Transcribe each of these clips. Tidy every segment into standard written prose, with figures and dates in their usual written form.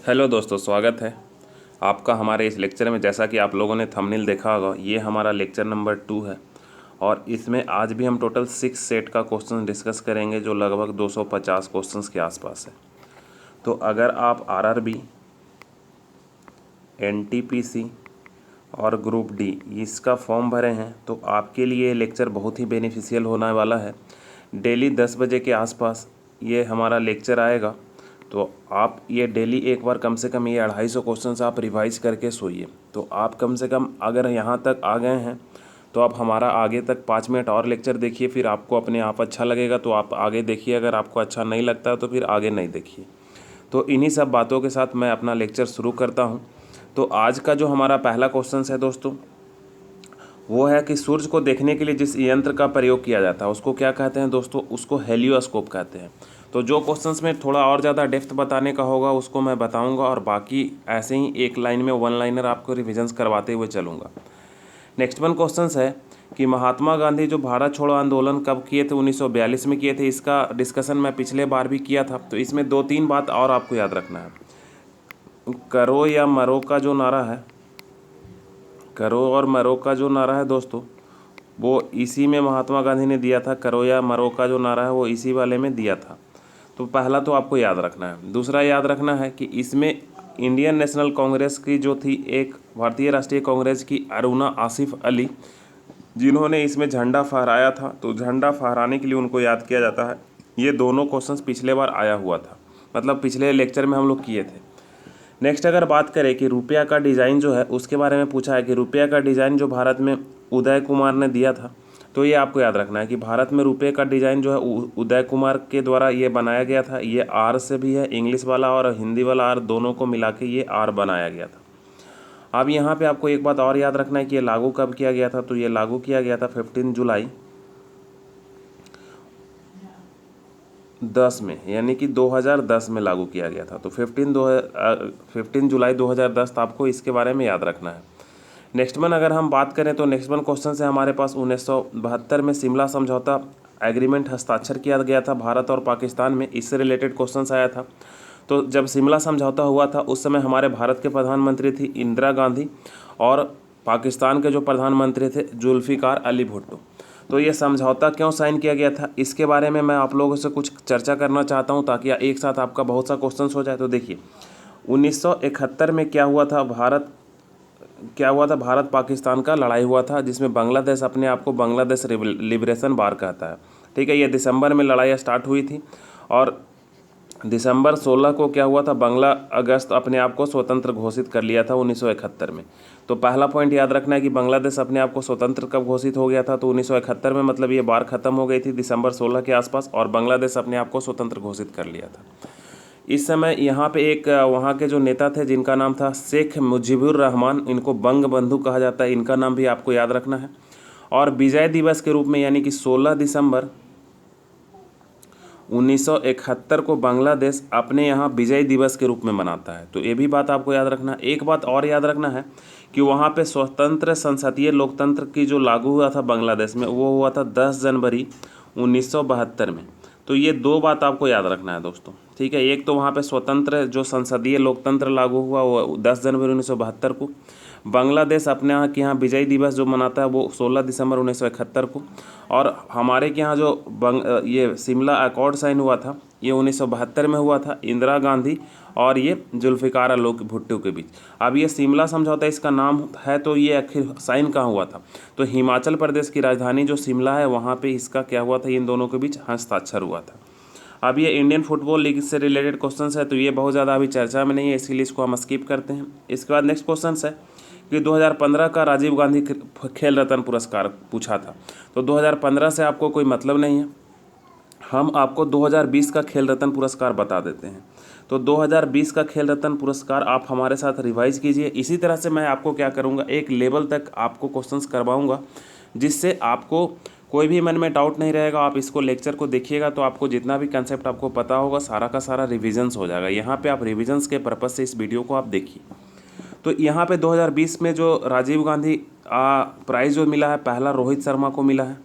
Hello दोस्तों, स्वागत है आपका हमारे इस लेक्चर में। जैसा कि आप लोगों ने थंबनेल देखा होगा, ये हमारा लेक्चर नंबर 2 है और इसमें आज भी हम टोटल 6 सेट का क्वेश्चन डिस्कस करेंगे जो लगभग 250 क्वेश्चंस के आसपास है। तो अगर आप आरआरबी, एनटीपीसी और ग्रुप डी इसका फॉर्म भरे हैं तो आपके लिए ये लेक्चर बहुत ही बेनिफिशियल होने वाला है। डेली 10 बजे के आसपास ये हमारा लेक्चर आएगा, तो आप ये डेली एक बार कम से कम ये 250 क्वेश्चंस आप रिवाइज करके सोइए। तो आप कम से कम अगर यहाँ तक आ गए हैं तो आप हमारा आगे तक 5 मिनट और लेक्चर देखिए, फिर आपको अपने आप अच्छा लगेगा तो आप आगे देखिए, अगर आपको अच्छा नहीं लगता तो फिर आगे नहीं देखिए। तो इन्हीं सब बातों के साथ मैं अपना लेक्चर शुरू करता हूँ। तो आज का जो हमारा पहला क्वेश्चन है दोस्तों, वो है कि सूरज को देखने के लिए जिस यंत्र का प्रयोग किया जाता है उसको क्या कहते हैं दोस्तों? उसको हेलियोस्कोप कहते हैं। तो जो क्वेश्चंस में थोड़ा और ज़्यादा डेप्थ बताने का होगा उसको मैं बताऊंगा और बाकी ऐसे ही एक लाइन में वन लाइनर आपको रिविजन्स करवाते हुए चलूँगा। नेक्स्ट वन क्वेश्चन है कि महात्मा गांधी जो भारत छोड़ो आंदोलन कब किए थे? 1942 में किए थे। इसका डिस्कशन मैं पिछले बार भी किया था। तो इसमें 2-3 बात और आपको याद रखना है। करो या मरो का जो नारा है, करो और मरो का जो नारा है दोस्तों, वो इसी में महात्मा गांधी ने दिया था। करो या मरो का जो नारा है वो इसी वाले में दिया था। तो पहला तो आपको याद रखना है। दूसरा याद रखना है कि इसमें इंडियन नेशनल कांग्रेस की जो थी, एक भारतीय राष्ट्रीय कांग्रेस की अरुणा आसिफ अली, जिन्होंने इसमें झंडा फहराया था, तो झंडा फहराने के लिए उनको याद किया जाता है। ये दोनों क्वेश्चंस पिछले बार आया हुआ था, मतलब पिछले लेक्चर में हम लोग किए थे। नेक्स्ट अगर बात करें कि रुपया का डिज़ाइन जो है उसके बारे में पूछा है कि रुपया का डिज़ाइन जो भारत में उदय कुमार ने दिया था, तो ये आपको याद रखना है कि भारत में रुपये का डिज़ाइन जो है उदय कुमार के द्वारा ये बनाया गया था। ये आर से भी है, इंग्लिश वाला और हिंदी वाला आर दोनों को मिला के ये आर बनाया गया था। अब यहाँ पे आपको एक बात और याद रखना है कि ये लागू कब किया गया था? तो ये लागू किया गया था 15 जुलाई 10 में, यानी कि 2010 में लागू किया गया था। तो 15 जुलाई 2010 तो आपको इसके बारे में याद रखना है। नेक्स्ट वन अगर हम बात करें तो नेक्स्ट वन क्वेश्चन है हमारे पास 1972 में शिमला समझौता एग्रीमेंट हस्ताक्षर किया गया था भारत और पाकिस्तान में। इससे रिलेटेड क्वेश्चन आया था। तो जब शिमला समझौता हुआ था उस समय हमारे भारत के प्रधानमंत्री थी इंदिरा गांधी और पाकिस्तान के जो प्रधानमंत्री थे जुल्फ़िकार अली भुट्टो। तो ये समझौता क्यों साइन किया गया था इसके बारे में मैं आप लोगों से कुछ चर्चा करना चाहता हूँ ताकि एक साथ आपका बहुत सा क्वेश्चन हो जाए। तो देखिए 1971 में क्या हुआ था, भारत पाकिस्तान का लड़ाई हुआ था, जिसमें बांग्लादेश अपने आप को बांग्लादेश लिबरेशन वार कहता है। ठीक है, ये दिसंबर में लड़ाई स्टार्ट हुई थी और दिसंबर 16 को क्या हुआ था, अगस्त अपने आप को स्वतंत्र घोषित कर लिया था 1971 में। तो पहला पॉइंट याद रखना है कि बांग्लादेश अपने आप को स्वतंत्र कब घोषित हो गया था? तो 1971 में, मतलब ये बार ख़त्म हो गई थी दिसंबर 16 के आसपास और बांग्लादेश अपने आप को स्वतंत्र घोषित कर लिया था। इस समय यहाँ पे एक वहाँ के जो नेता थे जिनका नाम था शेख मुजीबुर रहमान, इनको बंग बंधु कहा जाता है, इनका नाम भी आपको याद रखना है। और विजय दिवस के रूप में यानी कि 16 दिसंबर 1971 को बांग्लादेश अपने यहाँ विजय दिवस के रूप में मनाता है। तो ये भी बात आपको याद रखना है। एक बात और याद रखना है कि वहाँ पे स्वतंत्र संसदीय लोकतंत्र की जो लागू हुआ था बांग्लादेश में, वो हुआ था 10 जनवरी 1972 में। तो ये दो बात आपको याद रखना है दोस्तों। ठीक है, एक तो वहाँ पे स्वतंत्र जो संसदीय लोकतंत्र लागू हुआ वो 10 जनवरी 1972 को। बांग्लादेश अपने यहाँ के यहाँ विजय दिवस जो मनाता है वो 16 दिसंबर 1971 को। और हमारे के यहाँ जो ये शिमला अकॉर्ड साइन हुआ था ये 1972 में हुआ था, इंदिरा गांधी और ये जुल्फ़िकार अली भुट्टो के बीच। अब ये शिमला समझौता इसका नाम है, तो ये आखिर साइन कहाँ हुआ था? तो हिमाचल प्रदेश की राजधानी जो शिमला है वहाँ पे इसका क्या हुआ था, इन दोनों के बीच हस्ताक्षर हुआ था। अब ये इंडियन फुटबॉल लीग से रिलेटेड क्वेश्चन है, तो ये बहुत ज़्यादा अभी चर्चा में नहीं है, इसलिए इसको हम स्किप करते हैं। इसके बाद नेक्स्ट क्वेश्चन है कि 2015 का राजीव गांधी खेल रत्न पुरस्कार पूछा था। तो 2015 से आपको कोई मतलब नहीं है, हम आपको 2020 का खेल रत्न पुरस्कार बता देते हैं। तो 2020 का खेल रत्न पुरस्कार आप हमारे साथ रिवाइज कीजिए। इसी तरह से मैं आपको क्या करूँगा, एक लेवल तक आपको क्वेश्चंस करवाऊँगा जिससे आपको कोई भी मन में डाउट नहीं रहेगा। आप इसको लेक्चर को देखिएगा तो आपको जितना भी कंसेप्ट आपको पता होगा सारा का सारा रिविजन्स हो जाएगा। यहाँ पे आप रिविजन्स के पर्पज़ से इस वीडियो को आप देखिए। तो यहाँ पे 2020 में जो राजीव गांधी प्राइज़ जो मिला है, पहला रोहित शर्मा को मिला है,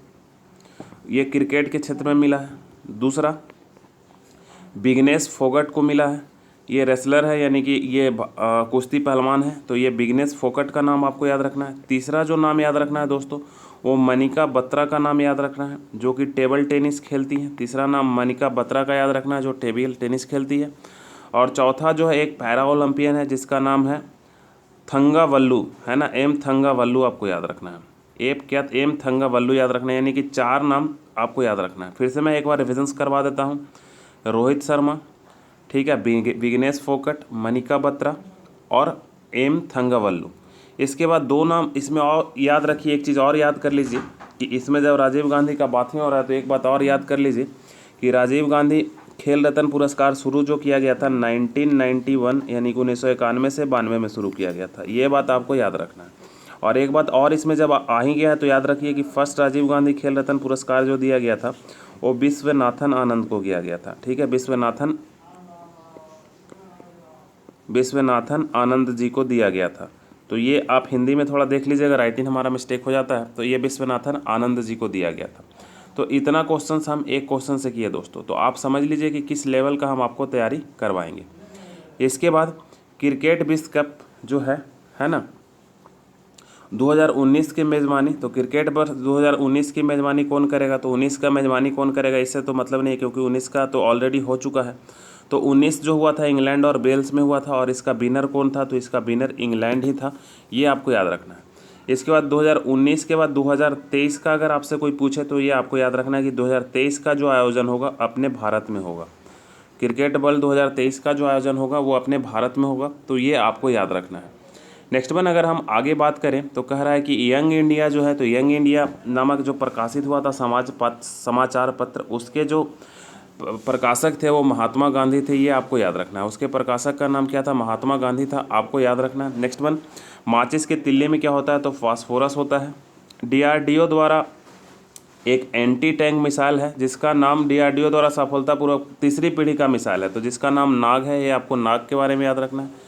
ये क्रिकेट के क्षेत्र में मिला है। दूसरा विग्नेश फोगट को मिला है, ये रेसलर है, यानी कि ये कुश्ती पहलवान है, तो ये विग्नेश फोकट का नाम आपको याद रखना है। तीसरा जो नाम याद रखना है दोस्तों, वो मनिका बत्रा का नाम याद रखना है, जो कि टेबल टेनिस खेलती हैं। तीसरा नाम मनिका बत्रा का याद रखना है, जो टेबल टेनिस खेलती है। और चौथा जो है एक पैरा ओलंपियन है, जिसका नाम है थंगावल्लू, है ना, एम थंगावल्लू आपको याद रखना है। एम थंगावल्लू याद रखना है, यानी कि 4 नाम आपको याद रखना है। फिर से मैं एक बार रिविजन्स करवा देता हूँ। रोहित शर्मा, ठीक है, विग्नेश फोकट, मनिका बत्रा और एम थंगावल्लू। इसके बाद 2 नाम इसमें और याद रखिए, एक चीज़ और याद कर लीजिए कि इसमें जब राजीव गांधी का बात ही हो रहा है तो एक बात और याद कर लीजिए कि राजीव गांधी खेल रत्न पुरस्कार शुरू जो किया गया था 1991 यानी कि 1991 से 92 में शुरू किया गया था। ये बात आपको याद रखना है। और एक बात और इसमें जब आ ही गया है तो याद रखिए कि फर्स्ट राजीव गांधी खेल रत्न पुरस्कार जो दिया गया था वो विश्वनाथन आनंद को दिया गया था। ठीक है, विश्वनाथन आनंद जी को दिया गया था। तो ये आप हिंदी में थोड़ा देख लीजिएगा, राइटिंग हमारा मिस्टेक हो जाता है, तो ये विश्वनाथन आनंद जी को दिया गया था। तो इतना क्वेश्चन हम एक क्वेश्चन से किए दोस्तों, तो आप समझ लीजिए कि किस लेवल का हम आपको तैयारी करवाएंगे। इसके बाद क्रिकेट विश्व कप जो है ना 2019 की मेज़बानी, तो क्रिकेट वर्ष 2019 की मेज़बानी कौन करेगा, तो 19 का मेज़बानी कौन करेगा इससे तो मतलब नहीं है, क्योंकि 19 का तो ऑलरेडी हो चुका है। तो 19 जो हुआ था इंग्लैंड और वेल्स में हुआ था, और इसका विनर कौन था, तो इसका विनर इंग्लैंड ही था। ये आपको याद रखना है। इसके बाद 2019 के बाद 2023 का अगर आपसे कोई पूछे तो ये आपको याद रखना है कि 2023 का जो आयोजन होगा अपने भारत में होगा। क्रिकेट वर्ल्ड 2023 का जो आयोजन होगा वो अपने भारत में होगा, तो ये आपको याद रखना है। नेक्स्ट वन अगर हम आगे बात करें तो कह रहा है कि यंग इंडिया जो है, तो यंग इंडिया नामक जो प्रकाशित हुआ था समाचार पत्र, उसके जो प्रकाशक थे वो महात्मा गांधी थे। ये आपको याद रखना है। उसके प्रकाशक का नाम क्या था, महात्मा गांधी था, आपको याद रखना है। नेक्स्ट वन, माचिस के तिल्ले में क्या होता है, तो फास्फोरस होता है। डीआरडीओ द्वारा एक एंटी टैंक मिसाइल है जिसका नाम डीआरडीओ द्वारा सफलतापूर्वक 3री पीढ़ी का मिसाइल है, तो जिसका नाम नाग है। ये आपको नाग के बारे में याद रखना है।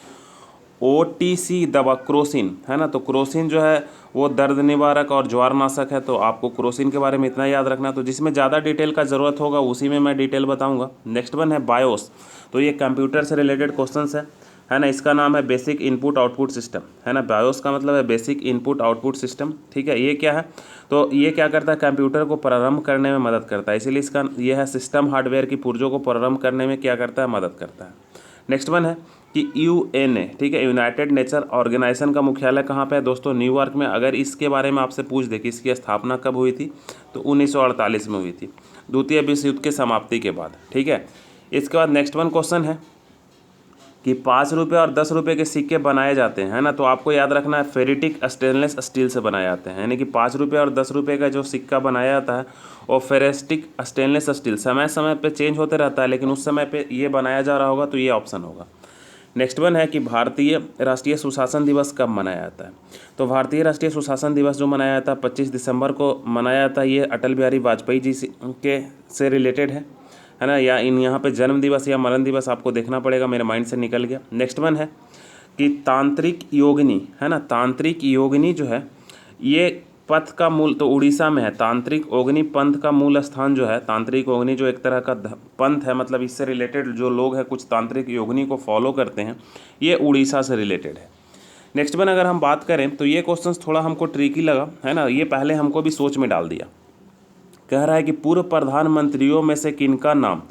ओटीसी दवा क्रोसिन, है ना, तो क्रोसिन जो है वो दर्द निवारक और ज्वारनाशक है, तो आपको क्रोसिन के बारे में इतना याद रखना है। तो जिसमें ज़्यादा डिटेल का ज़रूरत होगा उसी में मैं डिटेल बताऊंगा। नेक्स्ट वन है बायोस, तो ये कंप्यूटर से रिलेटेड क्वेश्चन है ना। इसका नाम है बेसिक इनपुट आउटपुट सिस्टम, है ना। बायोस का मतलब है बेसिक इनपुट आउटपुट सिस्टम, ठीक है। ये क्या है, तो ये क्या करता है, कंप्यूटर को प्रारंभ करने में मदद करता है, इसीलिए इसका ये है सिस्टम हार्डवेयर की पुर्जों को प्रारंभ करने में क्या करता है, मदद करता है। नेक्स्ट वन है कि यूएनए, ठीक है, यूनाइटेड नेचर ऑर्गेनाइजेशन का मुख्यालय कहाँ पे है दोस्तों, न्यूयॉर्क में। अगर इसके बारे में आपसे पूछ दे कि इसकी स्थापना कब हुई थी, तो 1948 में हुई थी, द्वितीय विश्व युद्ध के समाप्ति के बाद, ठीक है। इसके बाद नेक्स्ट वन क्वेश्चन है कि 5 रुपये और 10 रुपये के सिक्के बनाए जाते हैं, है ना, तो आपको याद रखना है फेरिटिक स्टेनलेस स्टील से बनाए जाते हैं, यानी कि 5 रुपये और 10 रुपये का जो सिक्का बनाया जाता है वो फेरेस्टिक स्टेनलेस स्टील, समय समय पे चेंज होते रहता है, लेकिन उस समय पे ये बनाया जा रहा होगा, तो ये ऑप्शन होगा। नेक्स्ट वन है कि भारतीय राष्ट्रीय सुशासन दिवस कब मनाया जाता है, तो भारतीय राष्ट्रीय सुशासन दिवस जो मनाया जाता है 25 दिसंबर को मनाया जाता है। ये अटल बिहारी वाजपेयी जी से रिलेटेड है ना, या यहाँ पे जन्म दिवस या मरण दिवस आपको देखना पड़ेगा, मेरे माइंड से निकल गया। नेक्स्ट वन है कि तांत्रिक योगिनी, है ना, तांत्रिक योगिनी जो है ये पथ का मूल तो उड़ीसा में है। तांत्रिक योगिनी पंथ का मूल स्थान जो है, तांत्रिक योगिनी जो एक तरह का पंथ है, मतलब इससे रिलेटेड जो लोग हैं कुछ तांत्रिक योगिनी को फॉलो करते हैं, ये उड़ीसा से रिलेटेड है। नेक्स्ट वन अगर हम बात करें तो ये क्वेश्चन थोड़ा हमको ट्रिकी लगा, है ना, ये पहले हमको भी सोच में डाल दिया। कह रहा है कि पूर्व प्रधानमंत्रियों में से किनका नाम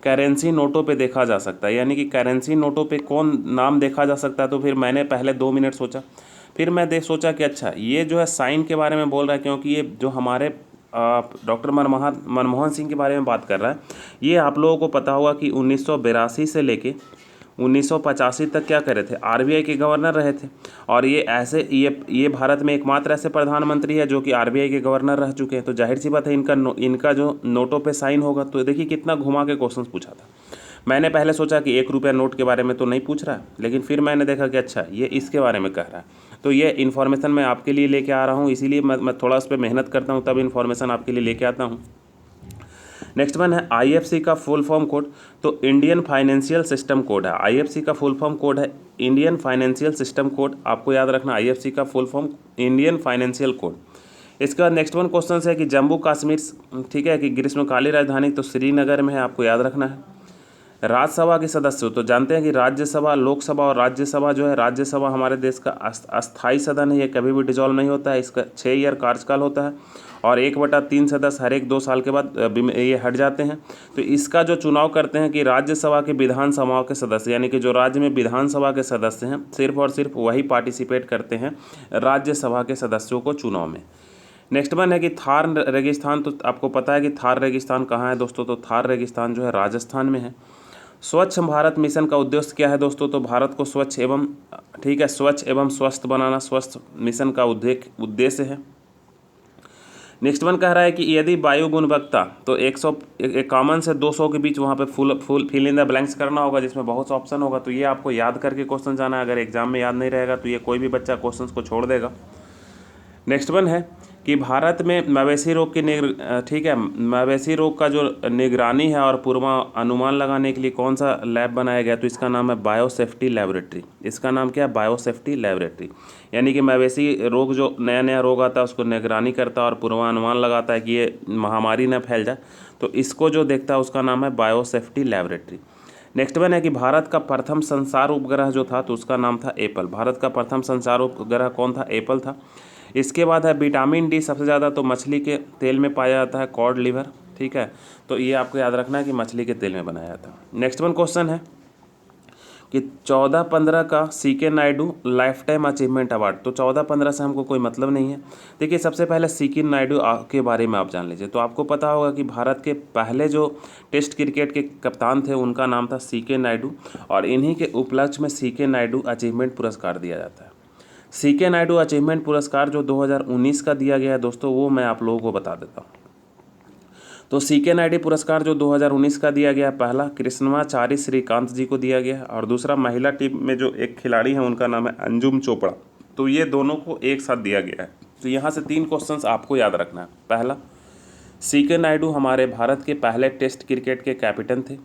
करेंसी नोटों पे देखा जा सकता है, यानी कि करेंसी नोटों पे कौन नाम देखा जा सकता है। तो फिर मैंने पहले 2 मिनट सोचा, फिर मैं सोचा कि अच्छा ये जो है साइन के बारे में बोल रहा है, क्योंकि ये जो हमारे डॉक्टर मनमोहन सिंह के बारे में बात कर रहा है। ये आप लोगों को पता होगा कि 1982 से लेके 1985 तक क्या करे थे, आरबीआई के गवर्नर रहे थे, और ये भारत में एकमात्र ऐसे प्रधानमंत्री है जो कि आरबीआई के गवर्नर रह चुके हैं। तो जाहिर सी बात है इनका जो नोटों पे साइन होगा। तो देखिए कितना घुमा के क्वेश्चन पूछा था। मैंने पहले सोचा कि 1 रुपया नोट के बारे में तो नहीं पूछ रहा है, लेकिन फिर मैंने देखा कि अच्छा ये इसके बारे में कह रहा है। तो ये इन्फॉर्मेशन मैं आपके लिए लेके आ रहा हूँ, इसीलिए मैं थोड़ा उस पर मेहनत करता हूँ, तब इन्फॉर्मेशन आपके लिए लेके आता हूँ। नेक्स्ट वन है आईएफसी का फुल फॉर्म कोड, तो इंडियन फाइनेंशियल सिस्टम कोड है। आईएफसी का फुल फॉर्म कोड है इंडियन फाइनेंशियल सिस्टम कोड, आपको याद रखना आईएफसी का full form Indian financial code. इसके बाद नेक्स्ट वन क्वेश्चन है कि जम्मू कश्मीर, ठीक है, कि ग्रीष्मकालीन राजधानी तो श्रीनगर में है, आपको याद रखना है। राज्यसभा के सदस्य, तो जानते हैं कि राज्यसभा, लोकसभा और राज्यसभा जो है, राज्यसभा हमारे देश का अस्थायी सदन है, ये कभी भी डिजॉल्व नहीं होता है, इसका 6 ईयर कार्यकाल होता है और 1/3 सदस्य हर एक 2 साल के बाद ये हट जाते हैं। तो इसका जो चुनाव करते हैं कि राज्यसभा के विधानसभाओं के सदस्य, यानी कि जो राज्य में विधानसभा के सदस्य हैं, सिर्फ और सिर्फ वही पार्टिसिपेट करते हैं राज्यसभा के सदस्यों को चुनाव में। नेक्स्ट वन है कि थार रेगिस्तान, तो आपको पता है कि थार रेगिस्तान कहाँ है दोस्तों, तो थार रेगिस्तान जो है राजस्थान में है। स्वच्छ भारत मिशन का उद्देश्य क्या है दोस्तों, तो भारत को स्वच्छ एवं स्वच्छ एवं स्वस्थ बनाना स्वच्छ मिशन का उद्देश्य है। नेक्स्ट वन कह रहा है कि यदि वायु गुणवत्ता, तो 151 से 200 के बीच वहाँ पे full fill in the blanks करना होगा, जिसमें बहुत सा ऑप्शन होगा। तो ये आपको याद करके क्वेश्चन जाना है, अगर एग्जाम में याद नहीं रहेगा तो ये कोई भी बच्चा क्वेश्चन को छोड़ देगा। नेक्स्ट वन है कि भारत में मवेशी रोग की मवेशी रोग का जो निगरानी है और पूर्वानुमान लगाने के लिए कौन सा लैब बनाया गया, तो इसका नाम है बायोसेफ्टी लैबोरेटरी। इसका नाम क्या है, बायोसेफ्टी लैबोरेटरी। यानी कि मवेशी रोग, जो नया नया रोग आता है उसको निगरानी करता है और पूर्वानुमान लगाता है कि ये महामारी न फैल जाए, तो इसको जो देखता है उसका नाम है बायोसेफ्टी लैबोरेटरी। नेक्स्ट वन है कि भारत का प्रथम संचार उपग्रह जो था, तो उसका नाम था एप्पल। भारत का प्रथम संचार उपग्रह कौन था, एप्पल था। इसके बाद है विटामिन डी सबसे ज़्यादा तो मछली के तेल में पाया जाता है, कॉड लिवर, ठीक है। तो ये आपको याद रखना है कि मछली के तेल में बनाया जाता है। नेक्स्ट वन क्वेश्चन है कि 14-15 का C K Naidu lifetime achievement award, तो 14-15 से हमको कोई मतलब नहीं है। देखिए सबसे पहले सीके नायडू के बारे में आप जान लीजिए। तो आपको पता होगा कि भारत के पहले जो टेस्ट क्रिकेट के कप्तान थे उनका नाम था सीके नायडू, और इन्हीं के उपलक्ष्य में सीके नायडू अचीवमेंट पुरस्कार दिया जाता है। सीके नायडू अचीवमेंट पुरस्कार जो 2019 का दिया गया है दोस्तों, वो मैं आप लोगों को बता देता हूँ। तो सीके नायडू पुरस्कार जो 2019 का दिया गया है, पहला कृष्णमाचारी श्रीकांत जी को दिया गया है, और दूसरा महिला टीम में जो एक खिलाड़ी हैं उनका नाम है अंजुम चोपड़ा। तो ये दोनों को एक साथ दिया गया है। तो यहाँ से 3 क्वेश्चंस आपको याद रखना है। पहला, सीके नायडू हमारे भारत के पहले टेस्ट क्रिकेट के कैप्टन थे,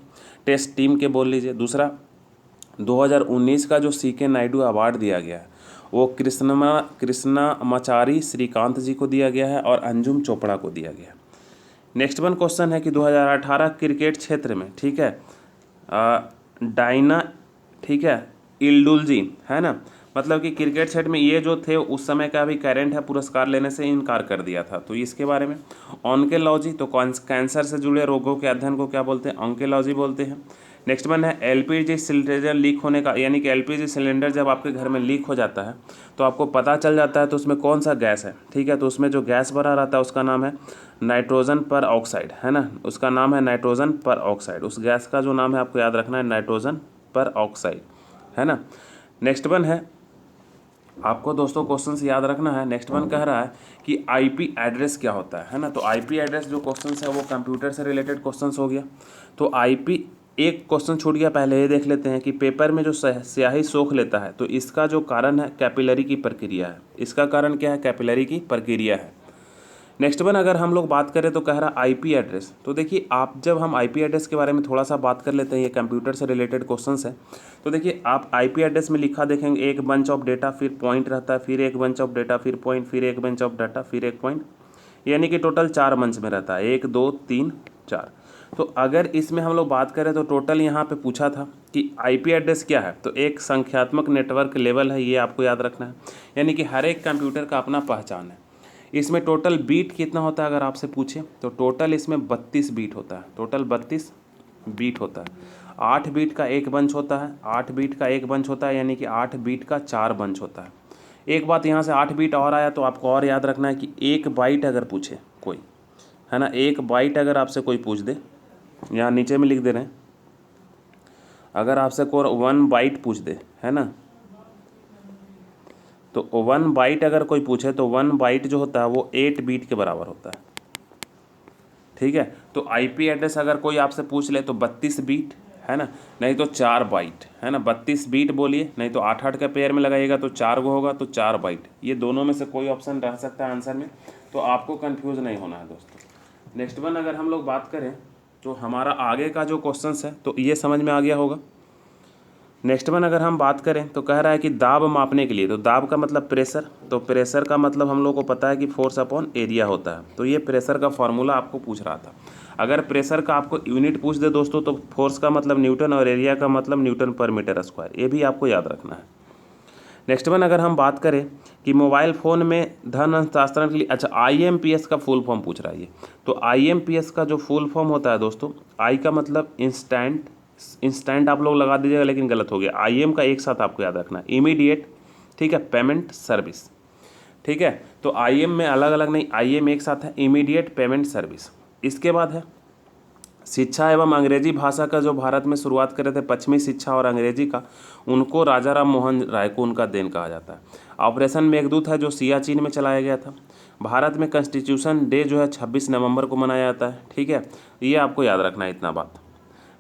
टेस्ट टीम के बोल लीजिए। दूसरा, 2019 का जो सीके नायडू अवार्ड दिया गया है वो कृष्णमाचारी श्रीकांत जी को दिया गया है और अंजुम चोपड़ा को दिया गया है। नेक्स्ट वन क्वेश्चन है कि 2018 क्रिकेट क्षेत्र में, ठीक है, डायना, ठीक है, इल्डुलजी, है ना, मतलब कि क्रिकेट क्षेत्र में ये जो थे उस समय का भी करंट है, पुरस्कार लेने से इनकार कर दिया था। तो इसके बारे में ऑन्कोलॉजी, तो कैंसर से जुड़े रोगों के अध्ययन को क्या बोलते हैं, ऑन्कोलॉजी बोलते हैं। नेक्स्ट वन है एलपीजी सिलेंडर लीक होने का, यानी कि एलपीजी सिलेंडर जब आपके घर में लीक हो जाता है तो आपको पता चल जाता है तो उसमें कौन सा गैस है, ठीक है। तो उसमें जो गैस भरा रहता है उसका नाम है नाइट्रोजन पर ऑक्साइड, है ना, उसका नाम है नाइट्रोजन पर ऑक्साइड। उस गैस का जो नाम है आपको याद रखना है नाइट्रोजन पर ऑक्साइड, है ना। नेक्स्ट वन है, आपको दोस्तों क्वेश्चन से याद रखना है। नेक्स्ट वन कह रहा है कि आईपी एड्रेस क्या होता है ना। तो आईपी एड्रेस जो क्वेश्चन है वो कंप्यूटर से रिलेटेड क्वेश्चन हो गया। तो आईपी, एक क्वेश्चन छूट गया, पहले ये देख लेते हैं कि पेपर में जो स्याही सोख लेता है तो इसका जो कारण है कैपिलरी की प्रक्रिया है। इसका कारण क्या है, कैपिलरी की प्रक्रिया है। नेक्स्ट वन अगर हम लोग बात करें तो कह रहा आईपी एड्रेस। तो देखिए आप, जब हम आईपी एड्रेस के बारे में थोड़ा सा बात कर लेते हैं, ये कंप्यूटर से रिलेटेड क्वेश्चंस है। तो देखिए आप आईपी एड्रेस में लिखा देखेंगे, एक बंच ऑफ डेटा, फिर पॉइंट रहता है, फिर एक बंच ऑफ डेटा, फिर पॉइंट, फिर एक बंच ऑफ डाटा, फिर एक पॉइंट, यानी कि टोटल 4 मंच में रहता है, 1 2 3 4। तो अगर इसमें हम लोग बात करें तो टोटल यहाँ पे पूछा था कि आईपी एड्रेस क्या है, तो एक संख्यात्मक नेटवर्क लेवल है, ये आपको याद रखना है। यानी कि हर एक कंप्यूटर का अपना पहचान है। इसमें टोटल बीट कितना होता है अगर आपसे पूछे तो टोटल इसमें 32 बीट होता है, टोटल 32 बीट होता है। 8 बीट का एक बंच होता है, 8 बीट का एक बंच होता है, यानी कि 8 बीट का 4 बंच होता है। एक बात यहाँ से 8 बीट और आया तो आपको और याद रखना है कि 1 बाइट अगर पूछे कोई, है ना, 1 बाइट अगर आपसे कोई पूछ दे, यहाँ नीचे में लिख दे रहे हैं, अगर आपसे कोई 1 बाइट पूछ दे, है ना, तो 1 बाइट अगर कोई पूछे तो 1 बाइट जो होता है वो 8 बीट के बराबर होता है, ठीक है। तो आईपी एड्रेस अगर कोई आपसे पूछ ले तो 32 बीट, है ना, नहीं तो 4 बाइट, है ना, 32 बीट बोलिए, नहीं तो 8 के पेयर में लगाइएगा तो 4 को होगा, तो 4 बाइट। ये दोनों में से कोई ऑप्शन रह सकता है आंसर में, तो आपको कन्फ्यूज़ नहीं होना है दोस्तों। नेक्स्ट वन अगर हम लोग बात करें तो हमारा आगे का जो क्वेश्चन है तो ये समझ में आ गया होगा। नेक्स्ट वन अगर हम बात करें तो कह रहा है कि दाब मापने के लिए, तो दाब का मतलब प्रेशर, तो प्रेशर का मतलब हम लोग को पता है कि फोर्स अपॉन एरिया होता है। तो ये प्रेशर का फॉर्मूला आपको पूछ रहा था। अगर प्रेशर का आपको यूनिट पूछ दे दोस्तों तो फोर्स का मतलब न्यूटन और एरिया का मतलब न्यूटन पर मीटर स्क्वायर, ये भी आपको याद रखना है। नेक्स्ट वन अगर हम बात करें कि मोबाइल फ़ोन में धन हस्तांतरण के लिए, अच्छा IMPS का फुल फॉर्म पूछ रहा है ये। तो IMPS का जो फुल फॉर्म होता है दोस्तों, आई का मतलब इंस्टेंट आप लोग लगा दीजिएगा लेकिन गलत हो गया। IM का एक साथ आपको याद रखना है, इमीडिएट, ठीक है, पेमेंट सर्विस, ठीक है। तो IM में अलग अलग नहीं, IM एक साथ है, इमीडिएट पेमेंट सर्विस। इसके बाद है शिक्षा एवं अंग्रेजी भाषा का जो भारत में शुरुआत करे थे, पश्चिमी शिक्षा और अंग्रेजी का, उनको राजा राम मोहन राय को उनका देन कहा जाता है। ऑपरेशन मेघदूत है जो सियाचिन में चलाया गया था। भारत में कॉन्स्टिट्यूशन डे जो है 26 नवंबर को मनाया जाता है, ठीक है। ये आपको याद रखना है इतना बात।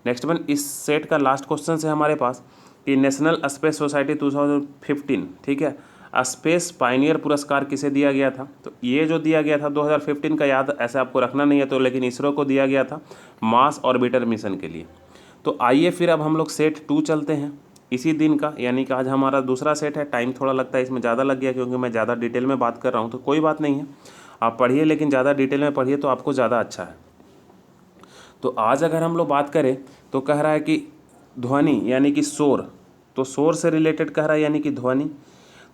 नेक्स्ट वन इस सेट का लास्ट क्वेश्चन है हमारे पास कि नेशनल स्पेस सोसाइटी 2015, ठीक है, स्पेस पायनियर पुरस्कार किसे दिया गया था। तो ये जो दिया गया था 2015 का, याद ऐसे आपको रखना नहीं है तो, लेकिन इसरो को दिया गया था मार्स ऑर्बिटर मिशन के लिए। तो आइए फिर अब हम लोग सेट 2 चलते हैं इसी दिन का, यानी कि आज हमारा दूसरा सेट है। टाइम थोड़ा लगता है इसमें, ज़्यादा लग गया क्योंकि मैं ज़्यादा डिटेल में बात कर रहा हूँ, तो कोई बात नहीं है, आप पढ़िए लेकिन ज़्यादा डिटेल में पढ़िए तो आपको ज़्यादा अच्छा है। तो आज अगर हम लोग बात करें तो कह रहा है कि ध्वनि यानी कि शोर, तो शोर से रिलेटेड कह रहा है यानी कि ध्वनि।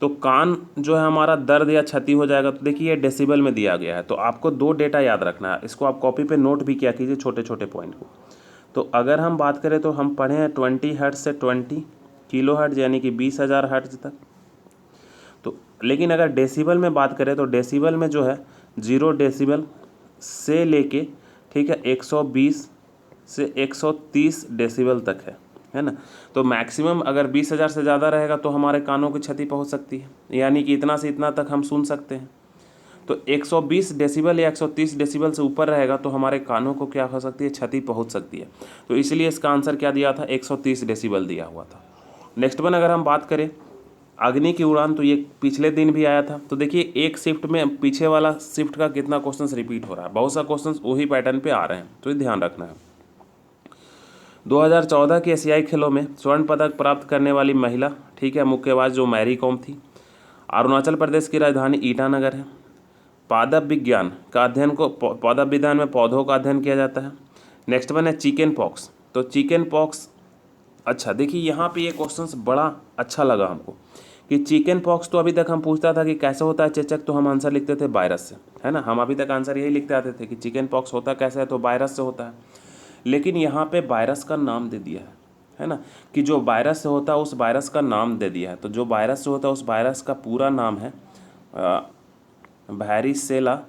तो कान जो है हमारा दर्द या क्षति हो जाएगा, तो देखिए ये डेसिबल में दिया गया है। तो आपको 2 डेटा याद रखना है, इसको आप कॉपी पे नोट भी किया कीजिए छोटे छोटे पॉइंट को। तो अगर हम बात करें तो हम पढ़े हैं 20 हर्ट्ज से 20 किलो हर्ट्ज यानी कि 20,000 हर्ट्ज तक। तो लेकिन अगर डेसिबल में बात करें तो डेसिबल में जो है 0 डेसिबल से लेके, ठीक है, 120 से 130 डेसिबल तक है ना। तो मैक्सिमम अगर 20,000 से ज़्यादा रहेगा तो हमारे कानों की क्षति पहुंच सकती है, यानी कि इतना से इतना तक हम सुन सकते हैं। तो 120 डेसिबल या 130 डेसिबल से ऊपर रहेगा तो हमारे कानों को क्या हो सकती है, क्षति पहुंच सकती है। तो इसलिए इसका आंसर क्या दिया था, 130 डेसिबल दिया हुआ था। नेक्स्ट वन अगर हम बात करें अग्नि की उड़ान, तो ये पिछले दिन भी आया था। तो देखिए एक शिफ्ट में पीछे वाला शिफ्ट का कितना क्वेश्चंस रिपीट हो रहा है, बहुत सा क्वेश्चंस वही पैटर्न पे आ रहे हैं, तो ये ध्यान रखना है। 2014 के एशियाई खेलों में स्वर्ण पदक प्राप्त करने वाली महिला, ठीक है, मुक्केबाज जो मैरी कॉम थी। अरुणाचल प्रदेश की राजधानी ईटानगर है। पादप विज्ञान का अध्ययन को, पादप विज्ञान में पौधों का अध्ययन किया जाता है। नेक्स्ट वन है चिकन पॉक्स, तो चिकन पॉक्स, अच्छा देखिए यहाँ पे ये क्वेश्चंस बड़ा अच्छा लगा हमको कि चिकन पॉक्स, तो अभी तक हम पूछता था कि कैसे होता है चेचक, तो हम आंसर लिखते थे वायरस से, है ना। हम अभी तक आंसर यही लिखते आते थे कि चिकन पॉक्स होता कैसे है, तो वायरस से होता है। लेकिन यहाँ पे वायरस का नाम दे दिया है ना, कि जो वायरस से होता है उस वायरस का नाम दे दिया है। तो जो वायरस से होता है उस वायरस का पूरा नाम है वैरिसेला,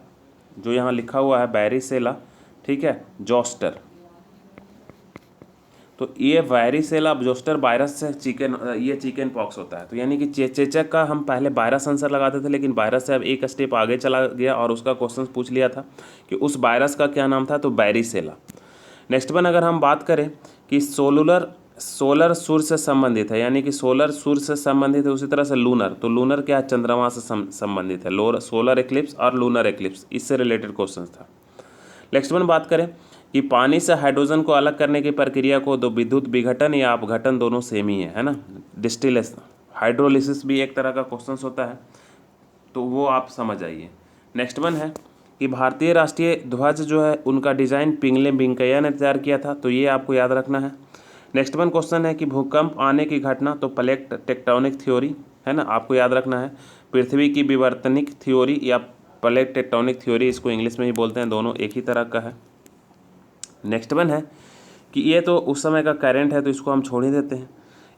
जो यहाँ लिखा हुआ है वैरिसेला, ठीक है, जोस्टर। तो ये वैरिसेला जोस्टर वायरस से ये चिकन पॉक्स होता है। तो यानी कि चेचक का हम पहले वायरस आंसर लगाते थे, लेकिन वायरस से अब एक स्टेप आगे चला गया और उसका क्वेश्चन पूछ लिया था कि उस वायरस का क्या नाम था, तो वैरिसेला। नेक्स्ट वन अगर हम बात करें कि सोलर सूर्य से संबंधित है, यानी कि सोलर सूर्य से संबंधित है, उसी तरह से लूनर, तो लूनर क्या है, चंद्रमा से संबंधित है। सोलर एक्लिप्स और लूनर एक्लिप्स, इससे रिलेटेड क्वेश्चन था। नेक्स्ट वन बात करें कि पानी से हाइड्रोजन को अलग करने की प्रक्रिया को दो विद्युत विघटन या अपघटन दोनों सेम ही है ना। डिस्टिलेशन, हाइड्रोलिसिस भी एक तरह का क्वेश्चन होता है, तो वो आप समझ आइए। नेक्स्ट वन है कि भारतीय राष्ट्रीय ध्वज जो है उनका डिज़ाइन पिंगले वेंकैया ने तैयार किया था, तो ये आपको याद रखना है। नेक्स्ट वन क्वेश्चन है कि भूकंप आने की घटना, तो प्लेट टेक्टोनिक थ्योरी, है ना, आपको याद रखना है। पृथ्वी की विवर्तनिक थ्योरी या प्लेट टेक्टोनिक थ्योरी, इसको इंग्लिश में ही बोलते हैं, दोनों एक ही तरह का है। नेक्स्ट वन है कि ये तो उस समय का करेंट है तो इसको हम छोड़ ही देते हैं।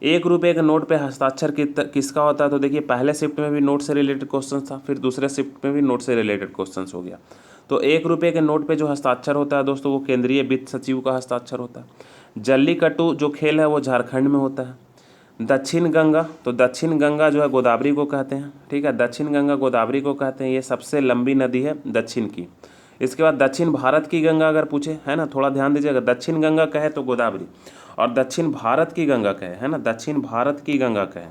₹1 के नोट पे हस्ताक्षर किसका होता है, तो देखिए पहले शिफ्ट में भी नोट से रिलेटेड क्वेश्चन था, फिर दूसरे शिफ्ट में भी नोट से रिलेटेड क्वेश्चन हो गया। तो ₹1 के नोट पे जो हस्ताक्षर होता है दोस्तों वो केंद्रीय वित्त सचिव का हस्ताक्षर होता है। जल्लीकट्टू जो खेल है वो झारखंड में होता है। दक्षिण गंगा, तो दक्षिण गंगा जो है गोदावरी को कहते हैं, ठीक है, दक्षिण गंगा गोदावरी को कहते हैं, ये सबसे लंबी नदी है दक्षिण की। इसके बाद दक्षिण भारत की गंगा अगर पूछे, है ना, थोड़ा ध्यान दीजिएगा, दक्षिण गंगा कहे तो गोदावरी, और दक्षिण भारत की गंगा कहे, है ना, दक्षिण भारत की गंगा कहे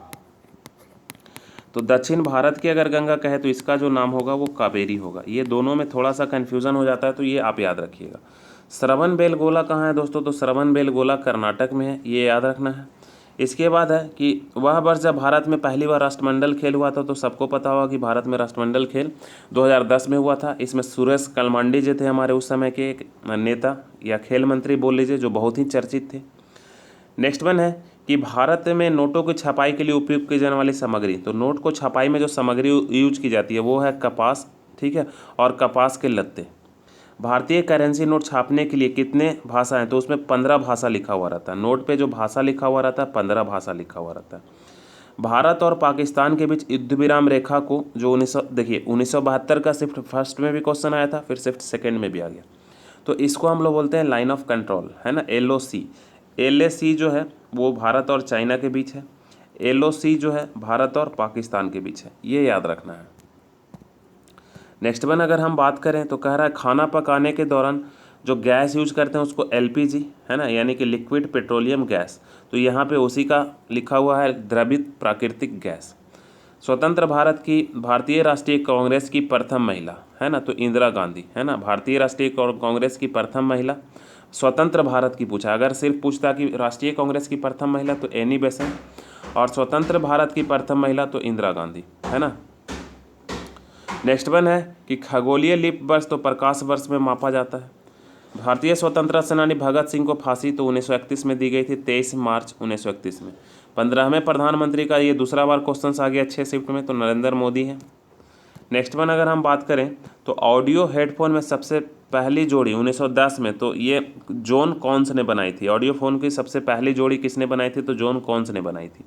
तो दक्षिण भारत की अगर गंगा कहे तो इसका जो नाम होगा वो कावेरी होगा। ये दोनों में थोड़ा सा कन्फ्यूज़न हो जाता है, तो ये आप याद रखिएगा। श्रवणबेलगोला कहाँ है दोस्तों, तो श्रवणबेलगोला कर्नाटक में है, ये याद रखना है। इसके बाद है कि वह वर्ष जब भारत में पहली बार राष्ट्रमंडल खेल हुआ था, तो सबको पता होगा कि भारत में राष्ट्रमंडल खेल 2010 में हुआ था। इसमें सुरेश कलमांडी जी थे हमारे उस समय के एक नेता या खेल मंत्री बोल लीजिए, जो बहुत ही चर्चित थे। नेक्स्ट वन है कि भारत में नोटों की छपाई के लिए उपयोग की जाने वाली सामग्री, तो नोट को छपाई में जो सामग्री यूज की जाती है वो है कपास, ठीक है, और कपास के लत्ते। भारतीय करेंसी नोट छापने के लिए कितने भाषा हैं, तो उसमें 15 भाषा लिखा हुआ रहता है। नोट पे जो भाषा लिखा हुआ रहता है 15 भाषा लिखा हुआ रहता है। भारत और पाकिस्तान के बीच युद्ध विराम रेखा को जो 1972 का शिफ्ट फर्स्ट में भी क्वेश्चन आया था, फिर शिफ्ट सेकेंड में भी आ गया, तो इसको हम लोग बोलते हैं लाइन ऑफ कंट्रोल, है ना, LOC। LAC जो है वो भारत और चाइना के बीच है, LOC जो है भारत और पाकिस्तान के बीच है, ये याद रखना है। नेक्स्ट वन अगर हम बात करें तो कह रहा है खाना पकाने के दौरान जो गैस यूज करते हैं उसको LPG, है ना, यानी कि लिक्विड पेट्रोलियम गैस, तो यहाँ पे उसी का लिखा हुआ है द्रवित प्राकृतिक गैस। स्वतंत्र भारत की भारतीय राष्ट्रीय कांग्रेस की प्रथम महिला, है ना, तो इंदिरा गांधी, है ना, भारतीय राष्ट्रीय कांग्रेस की प्रथम महिला। स्वतंत्र भारत की पूछा, अगर सिर्फ पूछता कि राष्ट्रीय कांग्रेस की प्रथम महिला तो एनी बेसेंट, और स्वतंत्र भारत की प्रथम महिला तो इंदिरा गांधी, है ना। नेक्स्ट वन है कि खगोलीय लीप वर्ष तो प्रकाश वर्ष में मापा जाता है। भारतीय स्वतंत्रता सेनानी भगत सिंह को फांसी तो 1931 में दी गई थी, 23 मार्च 1931 में। 15वें प्रधानमंत्री का ये दूसरा बार क्वेश्चन आ गया 6 शिफ्ट में, तो नरेंद्र मोदी हैं। नेक्स्ट वन अगर हम बात करें तो ऑडियो हेडफोन में सबसे पहली जोड़ी 1910 में, तो ये जॉन कॉन्स ने बनाई थी। ऑडियो फोन की सबसे पहली जोड़ी किसने बनाई थी, तो जॉन कॉन्स ने बनाई थी।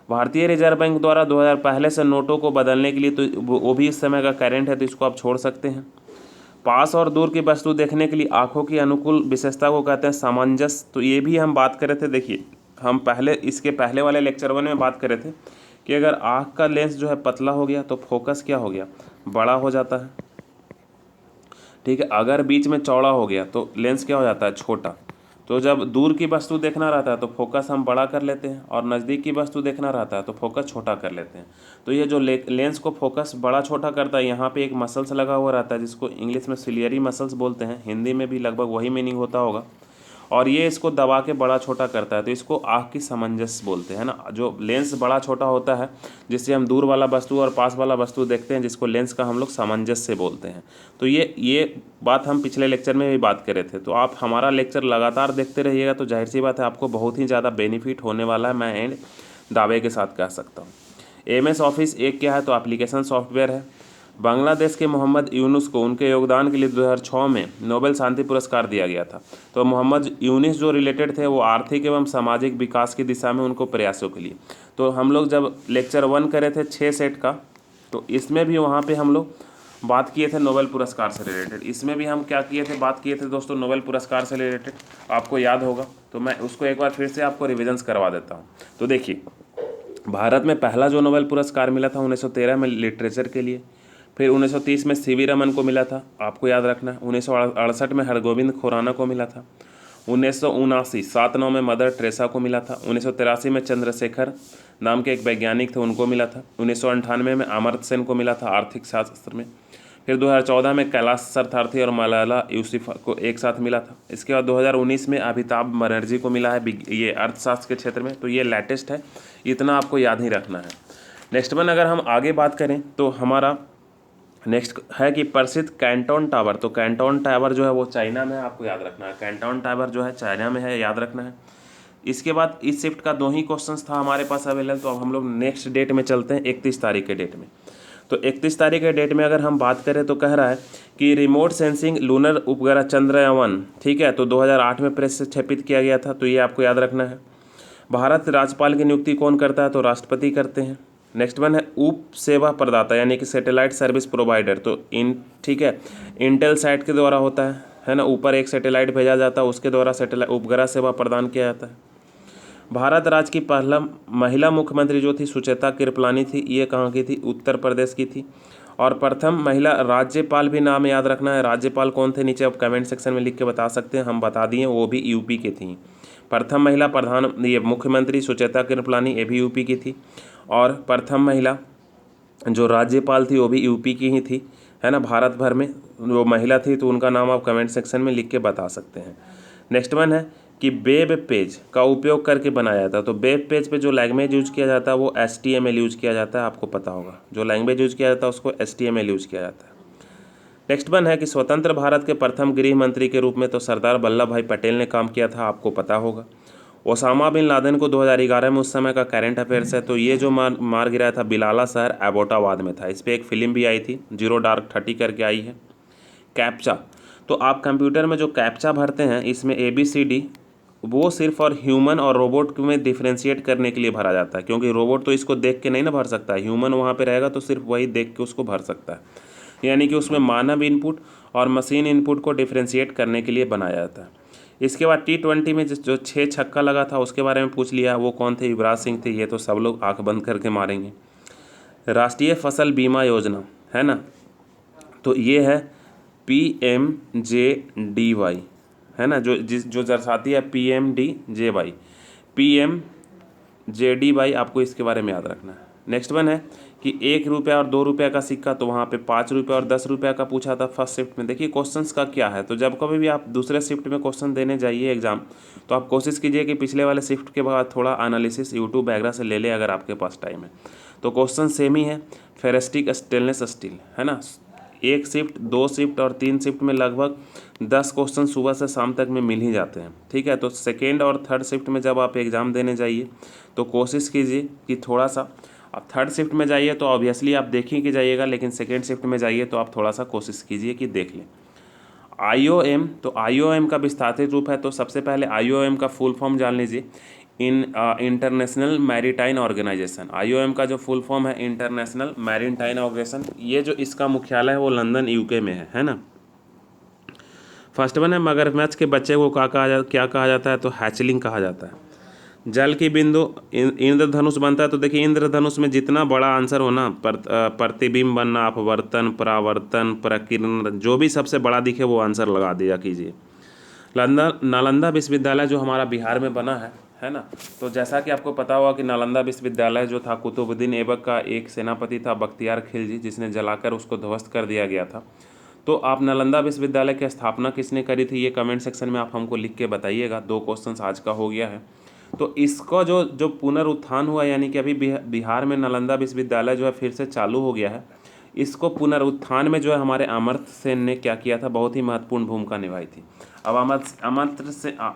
भारतीय रिजर्व बैंक द्वारा 2000 पहले से नोटों को बदलने के लिए, तो वो भी इस समय का करेंट है, तो इसको आप छोड़ सकते हैं। पास और दूर की वस्तु देखने के लिए आंखों की अनुकूल विशेषता को कहते हैं सामंजस्य, तो ये भी हम बात कर रहे थे। देखिए हम पहले इसके पहले वाले लेक्चर 1 में बात कर रहे थे कि अगर आँख का लेंस जो है पतला हो गया तो फोकस क्या हो गया, बड़ा हो जाता है, ठीक है। अगर बीच में चौड़ा हो गया तो लेंस क्या हो जाता है, छोटा। तो जब दूर की वस्तु देखना रहता है तो फोकस हम बड़ा कर लेते हैं, और नज़दीक की वस्तु देखना रहता है तो फोकस छोटा कर लेते हैं। तो ये जो लेंस को फोकस बड़ा छोटा करता है, यहाँ पे एक मसल्स लगा हुआ रहता है जिसको इंग्लिश में सिलियरी मसल्स बोलते हैं, हिंदी में भी लगभग वही मीनिंग होता होगा, और ये इसको दबा के बड़ा छोटा करता है, तो इसको आँख की सामंजस्य बोलते हैं ना। जो लेंस बड़ा छोटा होता है जिससे हम दूर वाला वस्तु और पास वाला वस्तु देखते हैं, जिसको लेंस का हम लोग सामंजस्य बोलते हैं। तो ये बात हम पिछले लेक्चर में भी बात कर रहे थे। तो आप हमारा लेक्चर लगातार देखते रहिएगा, तो जाहिर सी बात है आपको बहुत ही ज़्यादा बेनिफिट होने वाला है, मैं एंड दावे के साथ कह सकता हूँ। MS ऑफिस एक क्या है, तो एप्लीकेशन सॉफ्टवेयर है। बांग्लादेश के मोहम्मद यूनुस को उनके योगदान के लिए 2006 में नोबेल शांति पुरस्कार दिया गया था। तो मोहम्मद यूनुस जो रिलेटेड थे वो आर्थिक एवं सामाजिक विकास की दिशा में उनको प्रयासों के लिए। तो हम लोग जब लेक्चर 1 करे थे 6 सेट का, तो इसमें भी वहाँ पे हम लोग बात किए थे नोबेल पुरस्कार से रिलेटेड। इसमें भी हम क्या किए थे, बात किए थे दोस्तों नोबेल पुरस्कार से रिलेटेड, आपको याद होगा। तो मैं उसको एक बार फिर से आपको रिविजन्स करवा देता हूँ। तो देखिए भारत में पहला जो नोबेल पुरस्कार मिला था 1913 में लिटरेचर के लिए, फिर 1930 में CV रमन को मिला था, आपको याद रखना है। 1968 में हरगोविंद खुराना को मिला था। 1979 7/9 में मदर टेरेसा को मिला था। 1983 में चंद्रशेखर नाम के एक वैज्ञानिक थे, उनको मिला था। 1998 में अमर्त्य सेन को मिला था आर्थिक शास्त्र में। फिर 2014 में कैलाश सत्यार्थी और मलाला यूसुफ को एक साथ मिला था। इसके बाद 2019 में अमिताभ बनर्जी को मिला है ये अर्थशास्त्र के क्षेत्र में। तो ये लेटेस्ट है, इतना आपको याद ही रखना है। नेक्स्ट वन अगर हम आगे बात करें तो हमारा नेक्स्ट है कि प्रसिद्ध कैंटोन टावर। तो कैंटोन टावर जो है वो चाइना में है, आपको याद रखना है। कैंटोन टावर जो है चाइना में है, याद रखना है। इसके बाद इस शिफ्ट का 2 ही क्वेश्चंस था हमारे पास अवेलेबल। तो अब हम लोग नेक्स्ट डेट में चलते हैं, 31 तारीख के डेट में। तो 31 तारीख के डेट में अगर हम बात करें तो कह रहा है कि रिमोट सेंसिंग लूनर उपग्रह चंद्रयान, ठीक है, तो 2008 में प्रक्षेपित किया गया था। तो ये आपको याद रखना है। भारत राज्यपाल की नियुक्ति कौन करता है, तो राष्ट्रपति करते हैं। नेक्स्ट वन है उप सेवा प्रदाता यानी कि सैटेलाइट सर्विस प्रोवाइडर। तो ठीक है, इंटेलसैट के द्वारा होता है ना। ऊपर एक सैटेलाइट भेजा जाता है, उसके द्वारा सैटेलाइट उपग्रह सेवा प्रदान किया जाता है। भारत राज्य की पहला महिला मुख्यमंत्री जो थी सुचेता कृपलानी थी। ये कहाँ की थी, उत्तर प्रदेश की थी। और प्रथम महिला राज्यपाल भी नाम याद रखना है। राज्यपाल कौन थे नीचे आप कमेंट सेक्शन में लिख के बता सकते हैं, हम बता दिए, वो भी यूपी की थी। प्रथम महिला ये मुख्यमंत्री सुचेता कृपलानी, ये भी यूपी की थी। और प्रथम महिला जो राज्यपाल थी वो भी यूपी की ही थी, है ना। भारत भर में वो महिला थी, तो उनका नाम आप कमेंट सेक्शन में लिख के बता सकते हैं। नेक्स्ट वन है कि वेब पेज का उपयोग करके बनाया जाता है। तो वेब पेज पे जो लैंग्वेज यूज किया जाता है वो HTML यूज किया जाता है, आपको पता होगा। जो लैंग्वेज यूज किया जाता है उसको HTML यूज किया जाता है। नेक्स्ट वन है कि स्वतंत्र भारत के प्रथम गृह मंत्री के रूप में तो सरदार वल्लभ भाई पटेल ने काम किया था, आपको पता होगा। ओसामा बिन लादेन को 2011 में उस समय का करंट अफेयर्स है। तो ये जो मार गिराया था बिलाला शहर एबोटाबाद में था। इस पर एक फिल्म भी आई थी, जीरो डार्क 30 करके आई है। कैप्चा, तो आप कंप्यूटर में जो कैप्चा भरते हैं इसमें ABCD वो सिर्फ और ह्यूमन और रोबोट में डिफ्रेंशिएट करने के लिए भरा जाता है, क्योंकि रोबोट तो इसको देख के नहीं ना भर सकता है, ह्यूमन वहाँ पे रहेगा तो सिर्फ वही देख के उसको भर सकता है। यानी कि उसमें मानव इनपुट और मशीन इनपुट को डिफ्रेंशिएट करने के लिए बनाया जाता है। इसके बाद T20 में जो 6 छक्का लगा था उसके बारे में पूछ लिया, वो कौन थे? युवराज सिंह थे। ये तो सब लोग आंख बंद करके मारेंगे। राष्ट्रीय फसल बीमा योजना है ना, तो ये है PMJDY है ना, जो दर्शाती है PMDJY। PMJDY आपको इसके बारे में याद रखना है। नेक्स्ट वन है कि 1 रुपया और 2 रुपया का सिक्का, तो वहाँ पे 5 रुपया और 10 रुपया का पूछा था फर्स्ट शिफ्ट में। देखिए क्वेश्चंस का क्या है, तो जब कभी भी आप दूसरे शिफ्ट में क्वेश्चन देने जाइए एग्जाम, तो आप कोशिश कीजिए कि पिछले वाले शिफ्ट के बाद थोड़ा एनालिसिस यूट्यूब वगैरह से ले ले अगर आपके पास टाइम है। तो क्वेश्चन सेम ही है, फेरेस्टिक स्टेनलेस स्टील है ना। 1 शिफ्ट, 2 शिफ्ट और 3 शिफ्ट में लगभग 10 क्वेश्चन सुबह से शाम तक में मिल ही जाते हैं। ठीक है, तो सेकेंड और थर्ड शिफ्ट में जब आप एग्ज़ाम देने जाइए तो कोशिश कीजिए कि थोड़ा सा, आप थर्ड शिफ्ट में जाइए तो ऑब्वियसली आप देख ही के जाइएगा, लेकिन सेकेंड शिफ्ट में जाइए तो आप थोड़ा सा कोशिश कीजिए कि देख लें। IOM, तो IOM का विस्तारित रूप है, तो सबसे पहले IOM का फुल फॉर्म जान लीजिए, इंटरनेशनल मैरीटाइन ऑर्गेनाइजेशन। IOM का जो फुल फॉर्म है इंटरनेशनल मैरीटाइन ऑर्गेनाइजेशन। ये जो इसका मुख्यालय है वो लंदन UK में है ना। फर्स्ट वन है मगरमच्छ के बच्चे को क्या कहा जाता है? तो हैचलिंग कहा जाता है। जल की बिंदु इंद्रधनुष बनता है, तो देखिए इंद्रधनुष में जितना बड़ा आंसर हो ना, प्रतिबिंब बनना, अपवर्तन, परावर्तन, प्रकीर्णन, जो भी सबसे बड़ा दिखे वो आंसर लगा दिया कीजिए। नालंदा विश्वविद्यालय जो हमारा बिहार में बना है ना, तो जैसा कि आपको पता होगा कि नालंदा विश्वविद्यालय जो था कुतुबुद्दीन ऐबक का एक सेनापति था बख्तियार खिलजी, जिसने जलाकर उसको ध्वस्त कर दिया गया था। तो आप नालंदा विश्वविद्यालय की स्थापना किसने करी थी, ये कमेंट सेक्शन में आप हमको लिख के बताइएगा। 2 क्वेश्चन आज का हो गया है। तो इसका जो जो पुनरुत्थान हुआ, यानी कि अभी बिहार में नालंदा विश्वविद्यालय जो है फिर से चालू हो गया है। इसको पुनरुत्थान में जो है हमारे अमर्त्य सेन ने क्या किया था, बहुत ही महत्वपूर्ण भूमिका निभाई थी। अब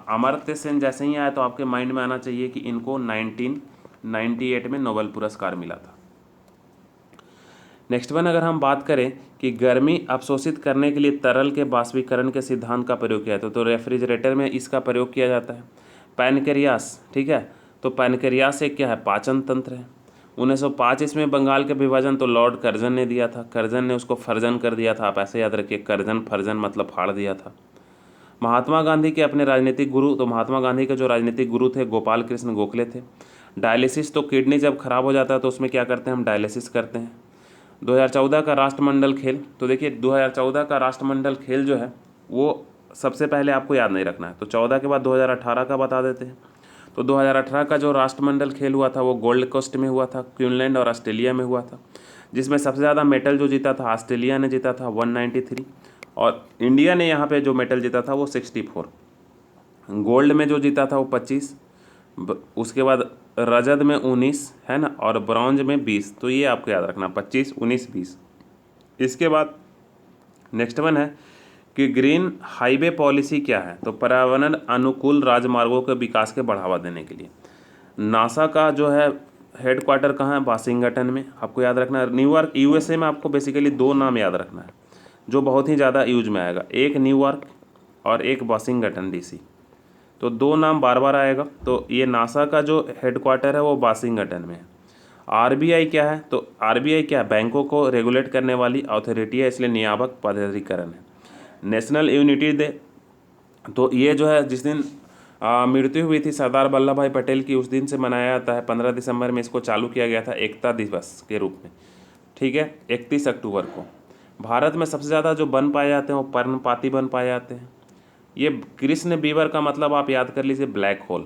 अमर्त्य सेन जैसे ही आया तो आपके माइंड में आना चाहिए कि इनको 1998 में नोबेल पुरस्कार मिला था। नेक्स्ट वन, अगर हम बात करें कि गर्मी अवशोषित करने के लिए तरल के बाष्पीकरण के सिद्धांत का प्रयोग किया जाता है, तो रेफ्रिजरेटर में इसका प्रयोग किया जाता है। पैनक्रियास, ठीक है, तो पैनक्रियास एक क्या है, पाचन तंत्र है। 1905 इसमें बंगाल का विभाजन तो लॉर्ड कर्जन ने दिया था, कर्जन ने उसको फर्जन कर दिया था। आप ऐसे याद रखिए, कर्जन फर्जन मतलब फाड़ दिया था। महात्मा गांधी के अपने राजनीतिक गुरु, तो महात्मा गांधी के जो राजनीतिक गुरु थे गोपाल कृष्ण गोखले थे। डायलिसिस, तो किडनी जब खराब हो जाता है तो उसमें क्या करते हैं, हम डायलिसिस करते हैं। 2014 का राष्ट्रमंडल खेल, तो देखिए 2014 का राष्ट्रमंडल खेल जो है वो सबसे पहले आपको याद नहीं रखना है, तो 14 के बाद 2018 का बता देते हैं। तो 2018 का जो राष्ट्रमंडल खेल हुआ था वो गोल्ड कोस्ट में हुआ था, क्वीनलैंड और ऑस्ट्रेलिया में हुआ था, जिसमें सबसे ज़्यादा मेडल जो जीता था ऑस्ट्रेलिया ने जीता था 193, और इंडिया ने यहाँ पे जो मेडल जीता था वो 64। गोल्ड में जो जीता था वो 25, उसके बाद रजत में 19 है ना, और ब्रॉन्ज में 20। तो ये आपको याद रखना, 25, 19, 20। इसके बाद नेक्स्ट वन है कि ग्रीन हाईवे पॉलिसी क्या है, तो पर्यावरण अनुकूल राजमार्गों के विकास के बढ़ावा देने के लिए। नासा का जो है हेडक्वार्टर कहाँ है, वाशिंगटन में, आपको याद रखना है। न्यूयॉर्क USA में आपको बेसिकली 2 नाम याद रखना है जो बहुत ही ज़्यादा यूज में आएगा, एक न्यूयॉर्क और एक वाशिंगटन DC। तो 2 नाम बार बार आएगा। तो ये नासा का जो हेडक्वार्टर है वो वाशिंगटन में है। RBI क्या है, तो RBI क्या है, बैंकों को रेगुलेट करने वाली अथॉरिटी है, इसलिए नियामक प्राधिकरण है। नेशनल यूनिटी डे, तो ये जो है जिस दिन मृत्यु हुई थी सरदार वल्लभ भाई पटेल की, उस दिन से मनाया जाता है। 15 दिसंबर में इसको चालू किया गया था एकता दिवस के रूप में, ठीक है, 31 अक्टूबर को। भारत में सबसे ज़्यादा जो वन पाए जाते हैं वो पर्णपाती वन पाए जाते हैं। ये कृष्ण बीवर का मतलब आप याद कर लीजिए, ब्लैक होल।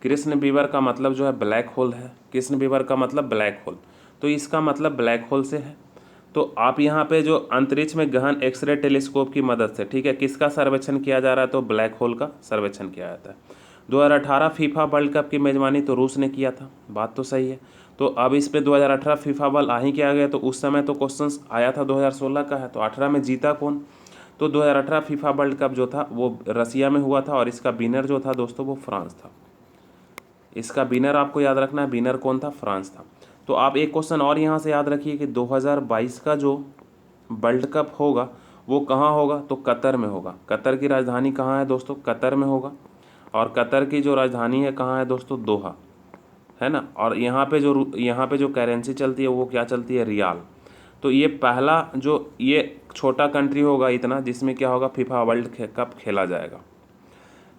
कृष्ण बीवर का मतलब जो है ब्लैक होल है, कृष्ण बीवर का मतलब ब्लैक होल, तो इसका मतलब ब्लैक होल से है। तो आप यहाँ पे जो अंतरिक्ष में गहन एक्सरे टेलीस्कोप की मदद से, ठीक है, किसका सर्वेक्षण किया जा रहा है, तो ब्लैक होल का सर्वेक्षण किया जाता है। 2018 फीफा वर्ल्ड कप की मेज़बानी तो रूस ने किया था, बात तो सही है। तो अब इस पे 2018 फीफा वर्ल्ड आ ही किया गया, तो उस समय तो क्वेश्चंस आया था 2016 का है, तो 18 में जीता कौन, तो 2018 फीफा वर्ल्ड कप जो था वो रसिया में हुआ था, और इसका विनर जो था दोस्तों वो फ्रांस था। इसका विनर आपको याद रखना है, विनर कौन था, फ्रांस था। तो आप एक क्वेश्चन और यहाँ से याद रखिए कि 2022 का जो वर्ल्ड कप होगा वो कहाँ होगा, तो कतर में होगा। कतर की राजधानी कहाँ है दोस्तों, कतर में होगा। और कतर की जो राजधानी है कहाँ है दोस्तों, दोहा, है ना। और यहाँ पे जो करेंसी चलती है वो क्या चलती है, रियाल। तो ये पहला जो ये छोटा कंट्री होगा इतना जिसमें क्या होगा, फीफा वर्ल्ड कप खेला जाएगा।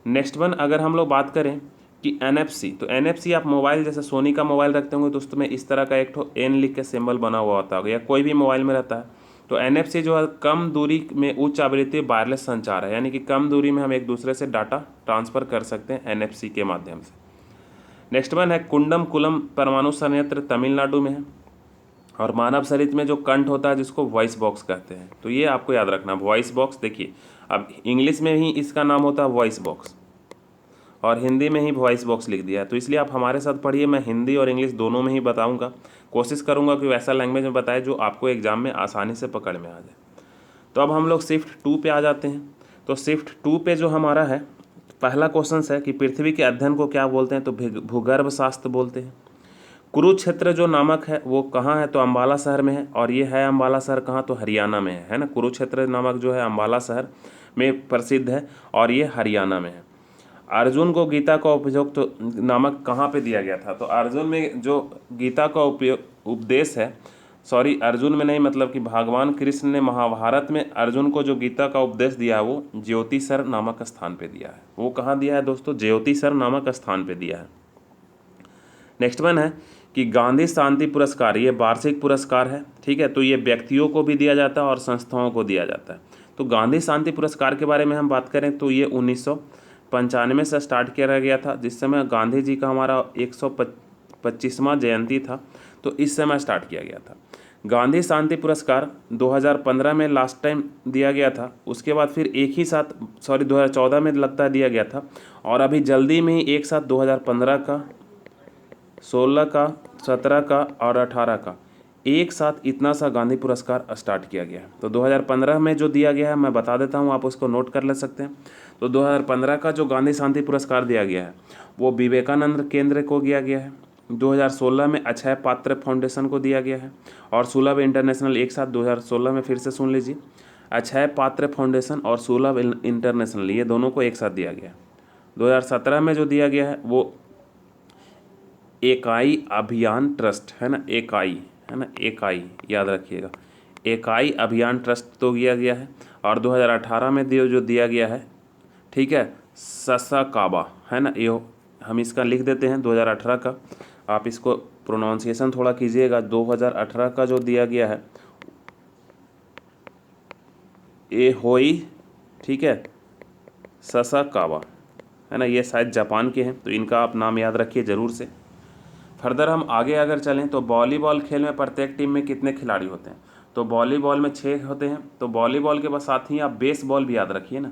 नेक्स्ट वन अगर हम लोग बात करें कि NFC, तो NFC आप मोबाइल जैसे सोनी का मोबाइल रखते होंगे तो उसमें इस तरह का एक ठो एन लिख के सिंबल बना हुआ होता होगा, या कोई भी मोबाइल में रहता है। तो NFC जो है कम दूरी में उच्च आवृत्ति वायरलेस संचार है, यानी कि कम दूरी में हम एक दूसरे से डाटा ट्रांसफ़र कर सकते हैं NFC के माध्यम से। नेक्स्ट वन है कुंडम कुलम परमाणु संयंत्र तमिलनाडु में है। और मानव शरीर में जो कंठ होता है जिसको वॉइस बॉक्स कहते हैं, तो ये आपको याद रखना, वॉइस बॉक्स। देखिए अब इंग्लिश में ही इसका नाम होता है वॉइस बॉक्स, और हिंदी में ही वॉइस बॉक्स लिख दिया है, तो इसलिए आप हमारे साथ पढ़िए। मैं हिंदी और इंग्लिश दोनों में ही बताऊंगा, कोशिश करूंगा कि वैसा लैंग्वेज में बताए जो आपको एग्जाम में आसानी से पकड़ में आ जाए। तो अब हम लोग शिफ्ट 2 पे आ जाते हैं। तो शिफ्ट 2 पे जो हमारा है पहला क्वेश्चन है कि पृथ्वी के अध्ययन को क्या बोलते हैं, तो भूगर्भ शास्त्र बोलते हैं। कुरुक्षेत्र जो नामक है वो कहाँ है, तो अम्बाला शहर में है, और ये है अम्बाला शहर कहाँ, तो हरियाणा में है ना। कुरुक्षेत्र नामक जो है अम्बाला शहर में प्रसिद्ध है, और ये हरियाणा में है। अर्जुन को गीता का उपयोग तो नामक कहाँ पे दिया गया था, तो अर्जुन में जो गीता का उपदेश है, सॉरी अर्जुन में नहीं, मतलब कि भगवान कृष्ण ने महाभारत में अर्जुन को जो गीता का उपदेश दिया है वो ज्योतिसर नामक स्थान पे दिया है। वो कहाँ दिया है दोस्तों, ज्योतिसर नामक स्थान पे दिया है। नेक्स्ट वन है कि गांधी शांति पुरस्कार, ये वार्षिक पुरस्कार है, ठीक है। तो ये व्यक्तियों को भी दिया जाता है और संस्थाओं को दिया जाता है। तो गांधी शांति पुरस्कार के बारे में हम बात करें तो ये 1995 से स्टार्ट किया गया था, जिस समय गांधी जी का हमारा 125वां जयंती था, तो इस समय स्टार्ट किया गया था। गांधी शांति पुरस्कार 2015 में लास्ट टाइम दिया गया था, उसके बाद फिर एक ही साथ 2014 में लगता है दिया गया था, और अभी जल्दी में ही एक साथ 2015 का, 16 का, 17 का और 18 का एक साथ इतना सा गांधी पुरस्कार स्टार्ट किया गया है। तो 2015 में जो दिया गया है मैं बता देता हूँ, आप उसको नोट कर ले सकते हैं। तो 2015 का जो गांधी शांति पुरस्कार दिया गया है वो विवेकानंद केंद्र को दिया गया है। 2016 में अक्षय पात्र फाउंडेशन को दिया गया है, और सुलभ इंटरनेशनल, एक साथ 2016 में फिर से सुन लीजिए, अक्षय पात्र फाउंडेशन और सुलभ इंटरनेशनल, ये दोनों को एक साथ दिया गया है। 2017 में जो दिया गया है वो एकाई अभियान ट्रस्ट है ना, एकाई है ना, एकाई याद रखिएगा, एकाई अभियान ट्रस्ट तो दिया गया है। और 2018 में जो दिया गया है, ठीक है, ससाकाबा है ना, ये हम इसका लिख देते हैं 2018 का, आप इसको प्रोनाउंसिएशन थोड़ा कीजिएगा। 2018 का जो दिया गया है ए होई, ठीक है, ससाकाबा है ना, ये शायद जापान के हैं, तो इनका आप नाम याद रखिए ज़रूर से। फर्दर हम आगे अगर चलें तो वॉलीबॉल खेल में प्रत्येक टीम में कितने खिलाड़ी होते हैं, तो वॉलीबॉल में 6 होते हैं। तो वॉलीबॉल के साथ ही आप बेसबॉल भी याद रखिए ना,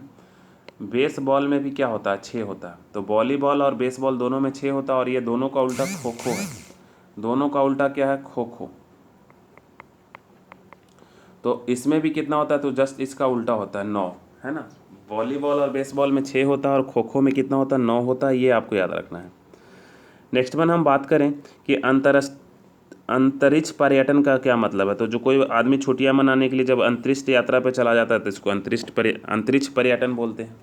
बेसबॉल में भी क्या होता है, 6 होता है। तो वॉलीबॉल और बेसबॉल दोनों में 6 होता है, और ये दोनों का उल्टा खो खो है, दोनों का उल्टा क्या है, खो खो। तो इसमें भी कितना होता है, तो जस्ट इसका उल्टा होता है 9, है ना। वॉलीबॉल और बेसबॉल में 6 होता है और खो खो में कितना होता है, 9 होता है, ये आपको याद रखना है। नेक्स्ट वन हम बात करें कि अंतरिक्ष पर्यटन का क्या मतलब है। तो जो कोई आदमी छुट्टियां मनाने के लिए जब अंतरिक्ष यात्रा पर चला जाता है तो इसको अंतरिक्ष पर्यटन बोलते हैं।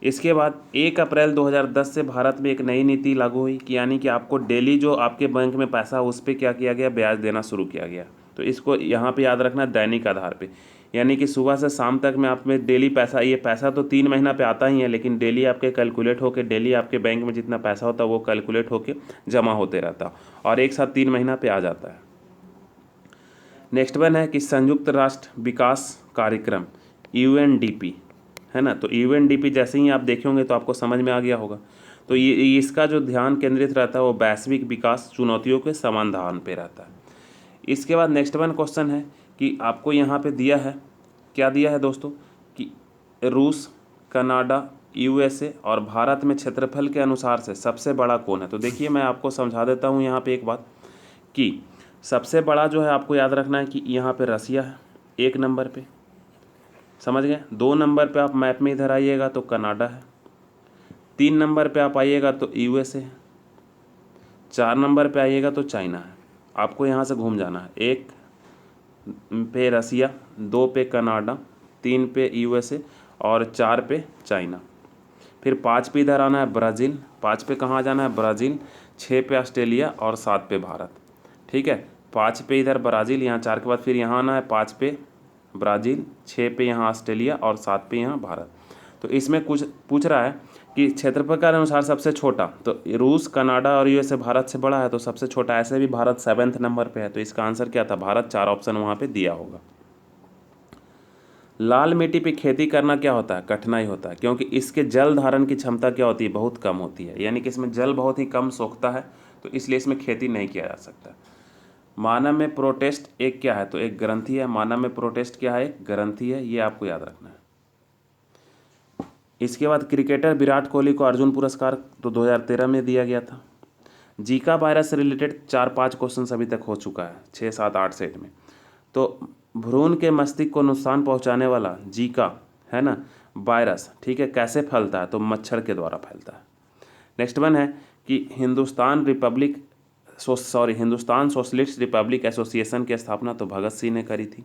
इसके बाद 1 अप्रैल 2010 से भारत में एक नई नीति लागू हुई कि यानी कि आपको डेली जो आपके बैंक में पैसा उस पर क्या किया गया, ब्याज देना शुरू किया गया। तो इसको यहाँ पे याद रखना, दैनिक आधार पे, यानी कि सुबह से शाम तक में आप में डेली पैसा, ये पैसा तो 3 महीना पे आता ही है, लेकिन डेली आपके कैलकुलेट होकर डेली आपके बैंक में जितना पैसा होता है वो कैलकुलेट होकर जमा होते रहता, और एक साथ 3 महीना पे आ जाता है। नेक्स्ट वन है कि संयुक्त राष्ट्र विकास कार्यक्रम UNDP है ना। तो UNDP जैसे ही आप देखेंगे तो आपको समझ में आ गया होगा। तो ये इसका जो ध्यान केंद्रित रहता है वो वैश्विक विकास चुनौतियों के समाधान पे रहता है। इसके बाद नेक्स्ट वन क्वेश्चन है कि आपको यहाँ पे दिया है, क्या दिया है दोस्तों, कि रूस, कनाडा, यूएसए और भारत में क्षेत्रफल के अनुसार से सबसे बड़ा कौन है। तो देखिए मैं आपको समझा देता हूँ यहाँ पे एक बात, कि सबसे बड़ा जो है आपको याद रखना है कि यहाँ पे रसिया है 1 नंबर पे, समझ गए। 2 नंबर पे आप मैप में इधर आइएगा तो कनाडा है, 3 नंबर पे आप आइएगा तो यूएसए है, 4 नंबर पे आइएगा तो चाइना है। आपको यहाँ से घूम जाना है, 1 पे रसिया, 2 पे कनाडा, 3 पे यूएसए और 4 पे चाइना। फिर 5 पे इधर आना है ब्राज़ील, 5 पे कहाँ जाना है ब्राज़ील, 6 पे ऑस्ट्रेलिया और 7 पे भारत। ठीक है, 5 पे इधर ब्राज़ील, यहाँ 4 के बाद फिर यहाँ आना है 5 पे ब्राज़ील, 6 पे यहाँ ऑस्ट्रेलिया और 7 पे यहाँ भारत। तो इसमें कुछ पूछ रहा है कि क्षेत्रफल के अनुसार सबसे छोटा, तो रूस, कनाडा और यूएसए भारत से बड़ा है, तो सबसे छोटा ऐसे भी भारत 7वें नंबर पे है। तो इसका आंसर क्या था, भारत। 4 ऑप्शन वहाँ पे दिया होगा। लाल मिट्टी पे खेती करना क्या होता है, कठिनाई होता है, क्योंकि इसके जल धारण की क्षमता क्या होती है, बहुत कम होती है, यानी कि इसमें जल बहुत ही कम सोखता है, तो इसलिए इसमें खेती नहीं किया जा सकता। मानव में प्रोटेस्ट एक क्या है, तो एक ग्रंथि है। मानव में प्रोटेस्ट क्या है, एक ग्रंथि है, ये आपको याद रखना है। इसके बाद क्रिकेटर विराट कोहली को अर्जुन पुरस्कार तो 2013 में दिया गया था। जीका वायरस से रिलेटेड 4-5 क्वेश्चन अभी तक हो चुका है, 6, 7, 8 सेट में। तो भ्रूण के मस्तिष्क को नुकसान पहुंचाने वाला जीका है ना वायरस, ठीक है, कैसे फैलता है, तो मच्छर के द्वारा फैलता है। नेक्स्ट वन है कि हिंदुस्तान सोशलिस्ट रिपब्लिक एसोसिएशन की स्थापना तो भगत सिंह ने करी थी।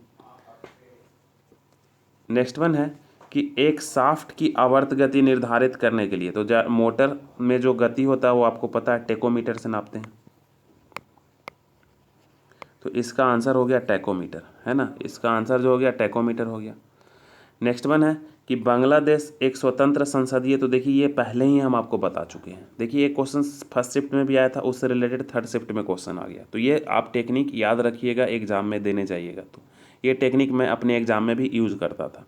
नेक्स्ट वन है कि एक शाफ्ट की आवर्त गति निर्धारित करने के लिए, तो मोटर में जो गति होता है वो आपको पता है टेकोमीटर से नापते हैं, तो इसका आंसर हो गया टेकोमीटर, है ना। इसका आंसर जो हो गया टेकोमीटर हो गया। नेक्स्ट वन है कि बांग्लादेश एक स्वतंत्र संसदीय, तो देखिए ये पहले ही हम आपको बता चुके हैं। देखिए ये क्वेश्चन फर्स्ट शिफ्ट में भी आया था, उससे रिलेटेड थर्ड शिफ्ट में क्वेश्चन आ गया। तो ये आप टेक्निक याद रखिएगा, एग्जाम में देने जाइएगा तो ये टेक्निक मैं अपने एग्जाम में भी यूज़ करता था।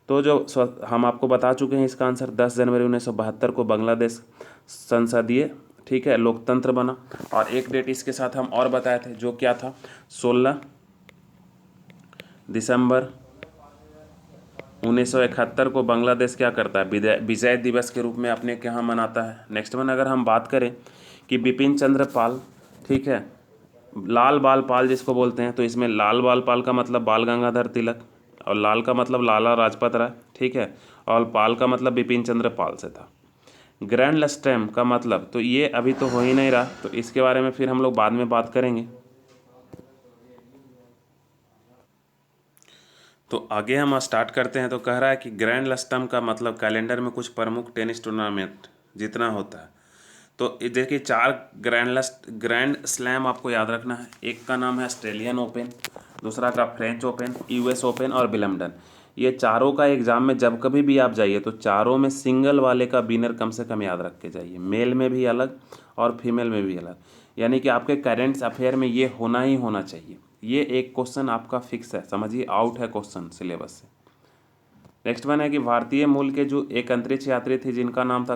तो जो हम आपको बता चुके हैं, इसका आंसर 10 जनवरी 1972 को बांग्लादेश संसदीय, ठीक है, लोकतंत्र बना। और एक डेट इसके साथ हम और बताए थे, जो क्या था, 16 दिसंबर 1971 को बांग्लादेश क्या करता है, विजय दिवस के रूप में अपने यहाँ मनाता है। नेक्स्ट वन अगर हम बात करें कि बिपिन चंद्र पाल, ठीक है, लाल बाल पाल जिसको बोलते हैं, तो इसमें लाल बाल पाल का मतलब बाल गंगाधर तिलक, और लाल का मतलब लाला लाजपत राय, ठीक है, और पाल का मतलब बिपिन चंद्र पाल से था। ग्रैंड लस्ट्रेम का मतलब, तो ये अभी तो हो ही नहीं रहा, तो इसके बारे में फिर हम लोग बाद में बात करेंगे। तो आगे हम स्टार्ट करते हैं। तो कह रहा है कि ग्रैंड लस्टम का मतलब कैलेंडर में कुछ प्रमुख टेनिस टूर्नामेंट जितना होता है। तो देखिए 4 ग्रैंड स्लैम आपको याद रखना है। एक का नाम है ऑस्ट्रेलियन ओपन, दूसरा का फ्रेंच ओपन, यूएस ओपन और विंबलडन। ये चारों का एग्जाम में जब कभी भी आप जाइए तो चारों में सिंगल वाले का विनर कम से कम याद रख के जाइए, मेल में भी अलग और फीमेल में भी अलग, यानी कि आपके करेंट्स अफेयर में ये होना ही होना चाहिए। ये एक क्वेश्चन आपका फिक्स है, समझिए आउट है क्वेश्चन सिलेबस से। नेक्स्ट वन है कि भारतीय मूल के जो एक अंतरिक्ष यात्री थी जिनका नाम था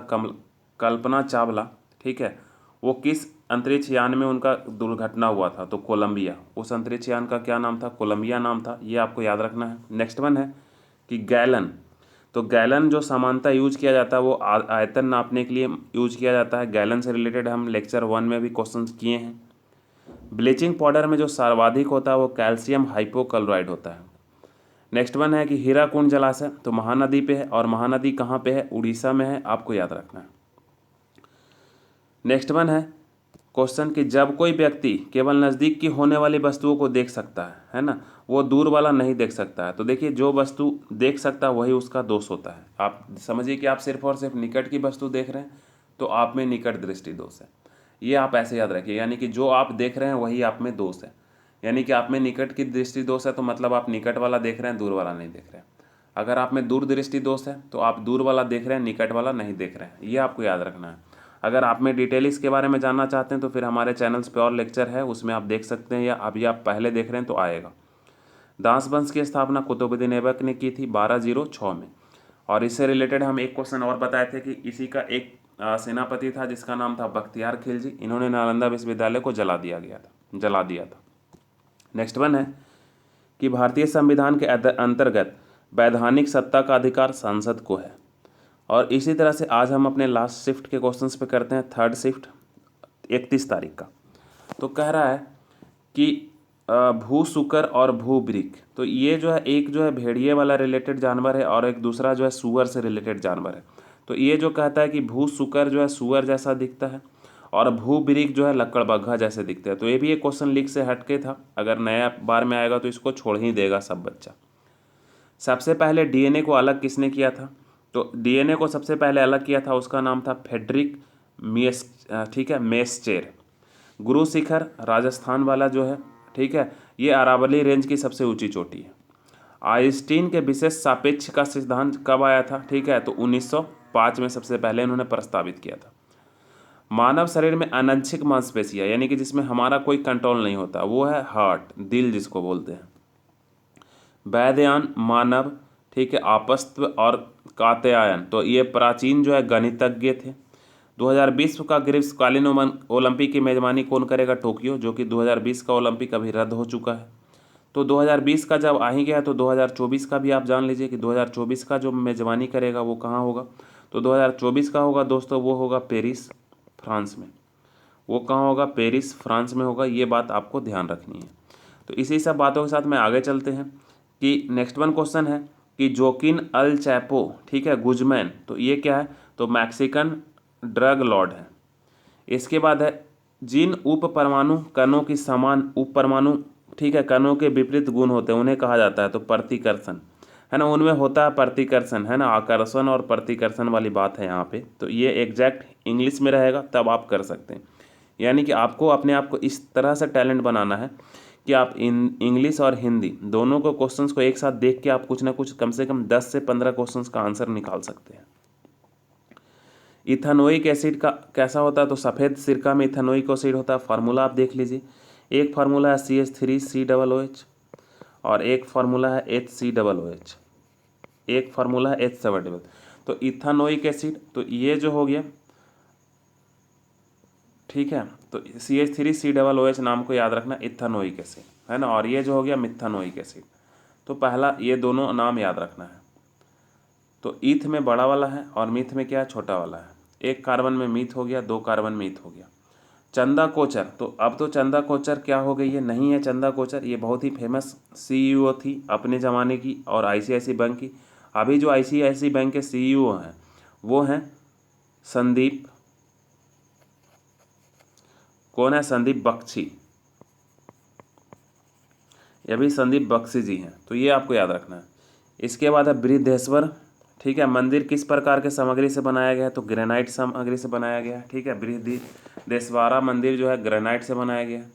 कल्पना चावला, ठीक है, वो किस अंतरिक्ष यान में उनका दुर्घटना हुआ था, तो कोलंबिया। उस अंतरिक्ष यान का क्या नाम था, कोलंबिया नाम था, ये आपको याद रखना है। नेक्स्ट वन है कि गैलन, तो गैलन जो समानता यूज किया जाता है वो आयतन नापने के लिए यूज किया जाता है। गैलन से रिलेटेड हम लेक्चर 1 में भी क्वेश्चन किए हैं। ब्लीचिंग पाउडर में जो सर्वाधिक होता है वो कैल्शियम हाइपोक्लोराइड होता है। नेक्स्ट वन है कि हीराकुंड जलाशय, तो महानदी पे है, और महानदी कहाँ पे है, उड़ीसा में है, आपको याद रखना है। नेक्स्ट वन है क्वेश्चन कि जब कोई व्यक्ति केवल नज़दीक की होने वाली वस्तुओं को देख सकता है ना, वो दूर वाला नहीं देख सकता है। तो देखिए जो वस्तु देख सकता है वही उसका दोष होता है। आप समझिए कि आप सिर्फ और सिर्फ निकट की वस्तु देख रहे हैं तो आप में निकट दृष्टि दोष है। ये आप ऐसे याद रखिए, यानी कि जो आप देख रहे हैं वही आप में दोष है। यानी कि आप में निकट की दृष्टि दोष है तो मतलब आप निकट वाला देख रहे हैं, दूर वाला नहीं देख रहे हैं। अगर आप में दूर दृष्टि दोष है तो आप दूर वाला देख रहे हैं, निकट वाला नहीं देख रहे हैं। ये आपको याद रखना है। अगर आप में डिटेल इसके बारे में जानना चाहते हैं तो फिर हमारे चैनल्स पे और लेक्चर है, उसमें आप देख सकते हैं, या अभी आप पहले देख रहे हैं तो आएगा। दास वंश की स्थापना कुतुबुद्दीन ऐबक ने की थी 1206 में। और इससे रिलेटेड हम एक क्वेश्चन और बताए थे कि इसी का एक सेनापति था जिसका नाम था बख्तियार खिलजी। इन्होंने नालंदा विश्वविद्यालय को जला दिया था। नेक्स्ट वन है कि भारतीय संविधान के अंतर्गत वैधानिक सत्ता का अधिकार संसद को है। और इसी तरह से आज हम अपने लास्ट शिफ्ट के क्वेश्चंस पे करते हैं, थर्ड शिफ्ट 31 तारीख का। तो कह रहा है कि भू सुकर और भू वृक, तो ये जो है एक जो है भेड़िए वाला रिलेटेड जानवर है और एक दूसरा जो है सुअर से रिलेटेड जानवर है। तो ये जो कहता है कि भू सुकर जो है सुअर जैसा दिखता है और भू वृक जो है लक्कड़बग्घा जैसे दिखते हैं। तो ये भी एक क्वेश्चन लीक से हटके था, अगर नया बार में आएगा तो इसको छोड़ ही देगा सब बच्चा। सबसे पहले डीएनए को अलग किसने किया था? तो डीएनए को सबसे पहले अलग किया था, उसका नाम था फ्रेडरिक मेस्चेर। गुरु शिखर राजस्थान वाला जो है, ठीक है, ये अरावली रेंज की सबसे ऊंची चोटी है। आइंस्टीन के विशेष सापेक्ष का सिद्धांत कब आया था? ठीक है, तो 1905 में सबसे पहले इन्होंने प्रस्तावित किया था। मानव शरीर में अनैच्छिक मांसपेशियां, यानी कि जिसमें हमारा कोई कंट्रोल नहीं होता, वो है हार्ट, दिल जिसको बोलते हैं। वैद्यायन मानव, ठीक है, आपस्तव और कात्यायन, तो ये प्राचीन जो है गणितज्ञ थे। 2020 का ग्रीष्मकालीन ओलंपिक की मेजबानी कौन करेगा? टोक्यो, जो कि 2020 का ओलंपिक अभी रद्द हो चुका है। तो 2020 का जब आ ही गया तो 2024 का भी आप जान लीजिए कि 2024 का जो मेजबानी करेगा वो कहाँ होगा। तो 2024 का होगा दोस्तों, वो होगा पेरिस, फ्रांस में। वो कहाँ होगा? पेरिस, फ्रांस में होगा। ये बात आपको ध्यान रखनी है। तो इसी सब बातों के साथ में आगे चलते हैं कि नेक्स्ट वन क्वेश्चन है कि जोकिन अल चैपो, ठीक है, गुजमैन, तो ये क्या है? तो मैक्सिकन ड्रग लॉर्ड है। इसके बाद है जिन उप परमाणु कणों की समान उप परमाणु, ठीक है, कणों के विपरीत गुण होते हैं उन्हें कहा जाता है तो प्रतिकर्षण, है ना। उनमें होता है प्रतिकर्षण, है ना, आकर्षण और प्रतिकर्षण वाली बात है यहाँ पे। तो ये एग्जैक्ट इंग्लिश में रहेगा तब आप कर सकते हैं। यानी कि आपको अपने आप को इस तरह से टैलेंट बनाना है कि आप इंग्लिश और हिंदी दोनों को क्वेश्चंस को एक साथ देख के आप कुछ ना कुछ कम से कम 10 से 15 क्वेश्चंस का आंसर निकाल सकते हैं। इथेनोइक एसिड का कैसा होता है? तो सफ़ेद सिरका में इथेनोइक एसिड होता है। फार्मूला आप देख लीजिए, एक फार्मूला है CH3COOH और एक फार्मूला है HCOOH, एक फार्मूला है H7। तो इथेनोइक एसिड, तो ये जो हो गया, ठीक है, तो CH3COOH नाम को याद रखना, इथेनोइक एसिड, है ना। और ये जो हो गया मिथेनोइक एसिड। तो पहला ये दोनों नाम याद रखना है। तो ईथ में बड़ा वाला है और मीथ में क्या है? छोटा वाला है। एक कार्बन में मीथ हो गया, 2 कार्बन में ईथ हो गया। चंदा कोचर, तो अब तो चंदा कोचर क्या हो गई है? नहीं है चंदा कोचर। ये बहुत ही फेमस CEO थी अपने ज़माने की और ICICI बैंक की। अभी जो ICICI बैंक के CEO हैं वो हैं संदीप, कौन है? संदीप बख्शी। ये भी संदीप बख्शी जी हैं। तो ये आपको याद रखना है। इसके बाद है बृहदेश्वर, ठीक है, मंदिर किस प्रकार के सामग्री से बनाया गया है? तो ग्रेनाइट सामग्री से बनाया गया है, ठीक है। बृहदेश्वरा मंदिर जो है ग्रेनाइट से बनाया गया है।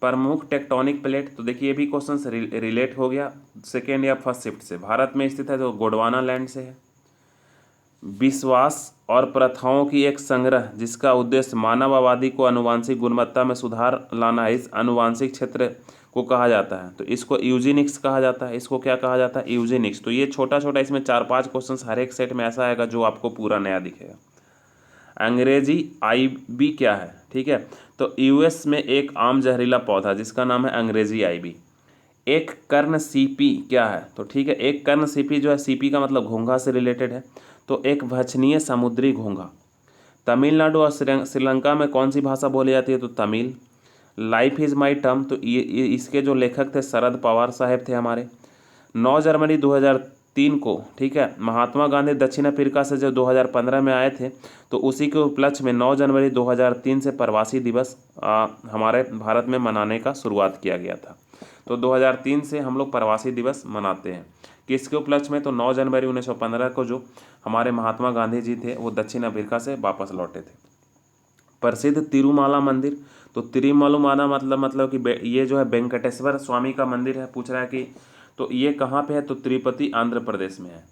प्रमुख टेक्टोनिक प्लेट, तो देखिए ये भी क्वेश्चन से रिलेट हो गया सेकेंड या फर्स्ट शिफ्ट से। भारत में स्थित है तो गोंडवाना लैंड से है। विश्वास और प्रथाओं की एक संग्रह जिसका उद्देश्य मानव आबादी को आनुवांशिक गुणवत्ता में सुधार लाना है, इस आनुवांशिक क्षेत्र को कहा जाता है। तो इसको यूजेनिक्स कहा जाता है। इसको क्या कहा जाता है? यूजेनिक्स। तो ये छोटा छोटा इसमें 4-5 क्वेश्चंस हर एक सेट में ऐसा आएगा जो आपको पूरा नया दिखेगा। अंग्रेजी आईबी क्या है? ठीक है, तो यूएस में एक आम जहरीला पौधा जिसका नाम है अंग्रेजी आईबी। एक कर्ण सीपी क्या है? तो ठीक है, एक कर्ण सीपी जो है, सीपी का मतलब घोंघा से रिलेटेड है, तो एक भक्षणीय समुद्री घोंघा। तमिलनाडु और श्रीलंका में कौन सी भाषा बोली जाती है? तो Tamil. Life is my term, तो ये इसके जो लेखक थे शरद पवार साहब थे हमारे। 9 जनवरी 2003 को, ठीक है, महात्मा गांधी दक्षिण अफ्रीका से जब 2015 में आए थे तो उसी के उपलक्ष्य में 9 जनवरी 2003 से प्रवासी दिवस हमारे भारत में मनाने का शुरुआत किया गया था। तो 2003 से हम लोग प्रवासी दिवस मनाते हैं। किसके उपलक्ष्य में? तो 9 जनवरी 1915 को जो हमारे महात्मा गांधी जी थे वो दक्षिण अफ्रीका से वापस लौटे थे। प्रसिद्ध तिरुमाला मंदिर, तो तिरुमाला मतलब कि ये जो है वेंकटेश्वर स्वामी का मंदिर है। पूछ रहा है कि तो ये कहाँ पे है? तो तिरुपति आंध्र प्रदेश में है।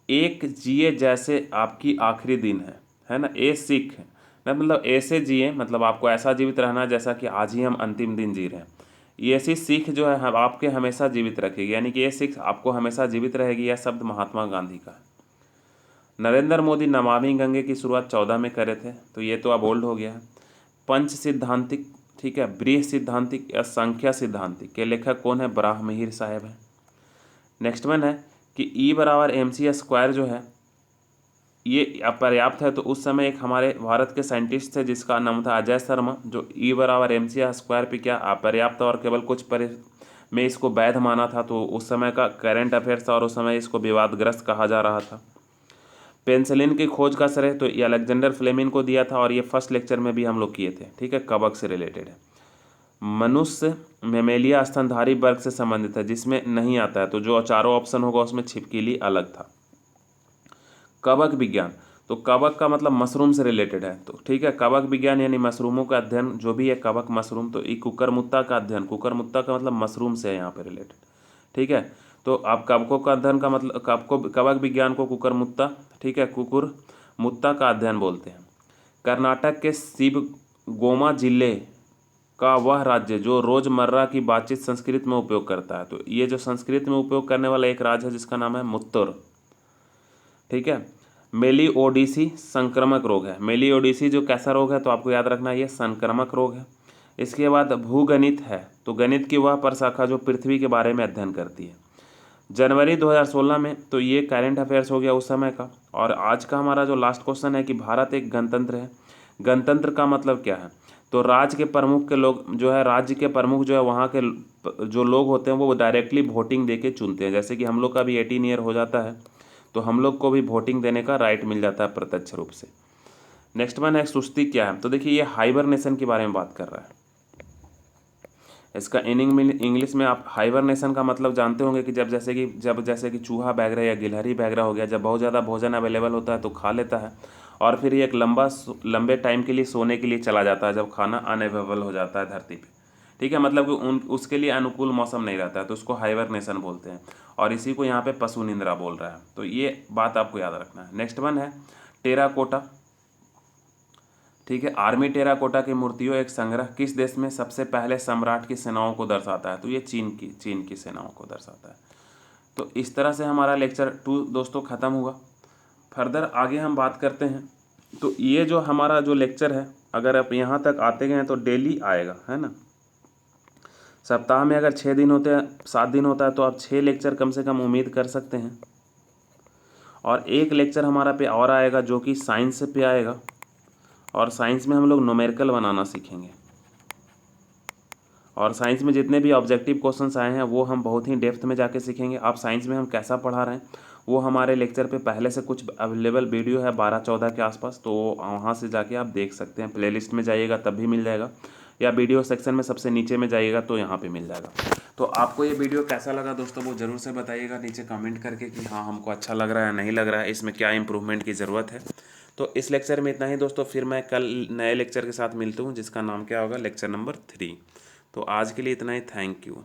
एक जिए जैसे आपकी आखिरी दिन है ना। ए सिख है ना, मतलब ऐसे जिए, मतलब आपको ऐसा जीवित रहना जैसा कि आज ही हम अंतिम दिन जी रहे हैं। ये ऐसी सीख जो है आपके हमेशा जीवित रखेगी, यानी कि ये सीख आपको हमेशा जीवित रहेगी। यह शब्द महात्मा गांधी का है। नरेंद्र मोदी नमामि गंगे की शुरुआत 14 में करे थे, तो ये तो अब ओल्ड हो गया है। पंच सिद्धांतिक ठीक है। बृहत् सिद्धांतिक या संख्या सिद्धांतिक के लेखक कौन है? ब्राह्महीर साहब है। नेक्स्ट वन है कि ई बराबर एम सी स्क्वायर जो है ये अपर्याप्त है, तो उस समय एक हमारे भारत के साइंटिस्ट थे जिसका नाम था अजय शर्मा, जो ई बराबर एम सी स्क्वायर पे क्या अपर्याप्त और केवल कुछ में इसको वैध माना था। तो उस समय का करंट अफेयर्स था और उस समय इसको विवादग्रस्त कहा जा रहा था। पेंसिलिन की खोज का श्रेय तो ये अलेक्जेंडर फ्लेमिंग को दिया था और ये फर्स्ट लेक्चर में भी हम लोग किए थे। ठीक है, कवक से रिलेटेड है। मनुष्य मेमेलिया स्तनधारी वर्ग से संबंधित है, जिसमें नहीं आता है, तो जो चारों ऑप्शन होगा उसमें छिपकली अलग था। कवक विज्ञान, तो कवक का मतलब मशरूम से रिलेटेड है। तो ठीक है, कवक विज्ञान यानी मशरूमों का अध्ययन, जो भी है कवक मशरूम, तो ये कुकुरमुत्ता का अध्ययन, कुकुरमुत्ता का मतलब मशरूम से है यहाँ पे रिलेटेड। ठीक है, तो आप कवकों का अध्ययन का मतलब कवक विज्ञान को कुकुरमुत्ता, ठीक है, कुकुरमुत्ता का अध्ययन बोलते हैं। कर्नाटक के शिवगोमा जिले का वह राज्य जो रोजमर्रा की बातचीत संस्कृत में उपयोग करता है, तो ये जो संस्कृत में उपयोग करने वाला एक राज्य है जिसका नाम है मुत्तुर। ठीक है, मेलिओडीसी संक्रामक रोग है। मेलिओडीसी जो कैसा रोग है, तो आपको याद रखना ये संक्रामक रोग है। इसके बाद भूगणित है, तो गणित की वह प्रशाखा जो पृथ्वी के बारे में अध्ययन करती है। जनवरी 2016 में, तो ये करंट अफेयर्स हो गया उस समय का। और आज का हमारा जो लास्ट क्वेश्चन है कि भारत एक गणतंत्र है। गणतंत्र का मतलब क्या है? तो राज्य के प्रमुख के लोग जो है, राज्य के प्रमुख जो है वहाँ के जो लोग होते हैं वो डायरेक्टली वोटिंग दे के चुनते हैं। जैसे कि हम लोग का भी 18 ईयर हो जाता है तो हम लोग को भी वोटिंग देने का राइट मिल जाता है प्रत्यक्ष रूप से। नेक्स्ट वन है सुस्ती क्या है? तो देखिए ये हाइबरनेशन के बारे में बात कर रहा है। इसका इंग्लिश में आप हाइबरनेशन का मतलब जानते होंगे कि जब जैसे कि चूहा बैगरा या गिलहरी बैगरा हो गया, जब बहुत ज़्यादा भोजन अवेलेबल होता है तो खा लेता है और फिर ये एक लंबे टाइम के लिए सोने के लिए चला जाता है जब खाना अनअवेलेबल हो जाता है धरती पे। ठीक है, मतलब कि उसके लिए अनुकूल मौसम नहीं रहता है, तो उसको हाइबरनेशन बोलते हैं और इसी को यहाँ पे पशु निंद्रा बोल रहा है। तो ये बात आपको याद रखना है। नेक्स्ट वन है टेराकोटा। ठीक है, आर्मी टेराकोटा की मूर्तियों एक संग्रह किस देश में सबसे पहले सम्राट की सेनाओं को दर्शाता है? तो ये चीन की सेनाओं को दर्शाता है। तो इस तरह से हमारा लेक्चर 2 दोस्तों ख़त्म हुआ। फर्दर आगे हम बात करते हैं। तो ये जो हमारा जो लेक्चर है, अगर आप यहाँ तक आते गए तो डेली आएगा, है ना। सप्ताह में अगर 6 दिन होते हैं, 7 दिन होता है, तो आप 6 लेक्चर कम से कम उम्मीद कर सकते हैं। और एक लेक्चर हमारा पे और आएगा जो कि साइंस पे आएगा, और साइंस में हम लोग न्यूमेरिकल बनाना सीखेंगे। और साइंस में जितने भी ऑब्जेक्टिव क्वेश्चंस आए हैं वो हम बहुत ही डेप्थ में जाके सीखेंगे। आप साइंस में हम कैसा पढ़ा रहे हैं वो हमारे लेक्चर पे पहले से कुछ अवेलेबल वीडियो है 12-14 के आसपास, तो वहाँ से जाके आप देख सकते हैं। प्लेलिस्ट में जाइएगा तब भी मिल जाएगा, या वीडियो सेक्शन में सबसे नीचे में जाइएगा तो यहाँ पे मिल जाएगा। तो आपको ये वीडियो कैसा लगा दोस्तों वो ज़रूर से बताइएगा नीचे कमेंट करके कि हाँ हमको अच्छा लग रहा है नहीं लग रहा है, इसमें क्या इम्प्रूवमेंट की ज़रूरत है। तो इस लेक्चर में इतना ही दोस्तों, फिर मैं कल नए लेक्चर के साथ मिलता हूँ जिसका नाम क्या होगा, लेक्चर नंबर 3। तो आज के लिए इतना ही, थैंक यू।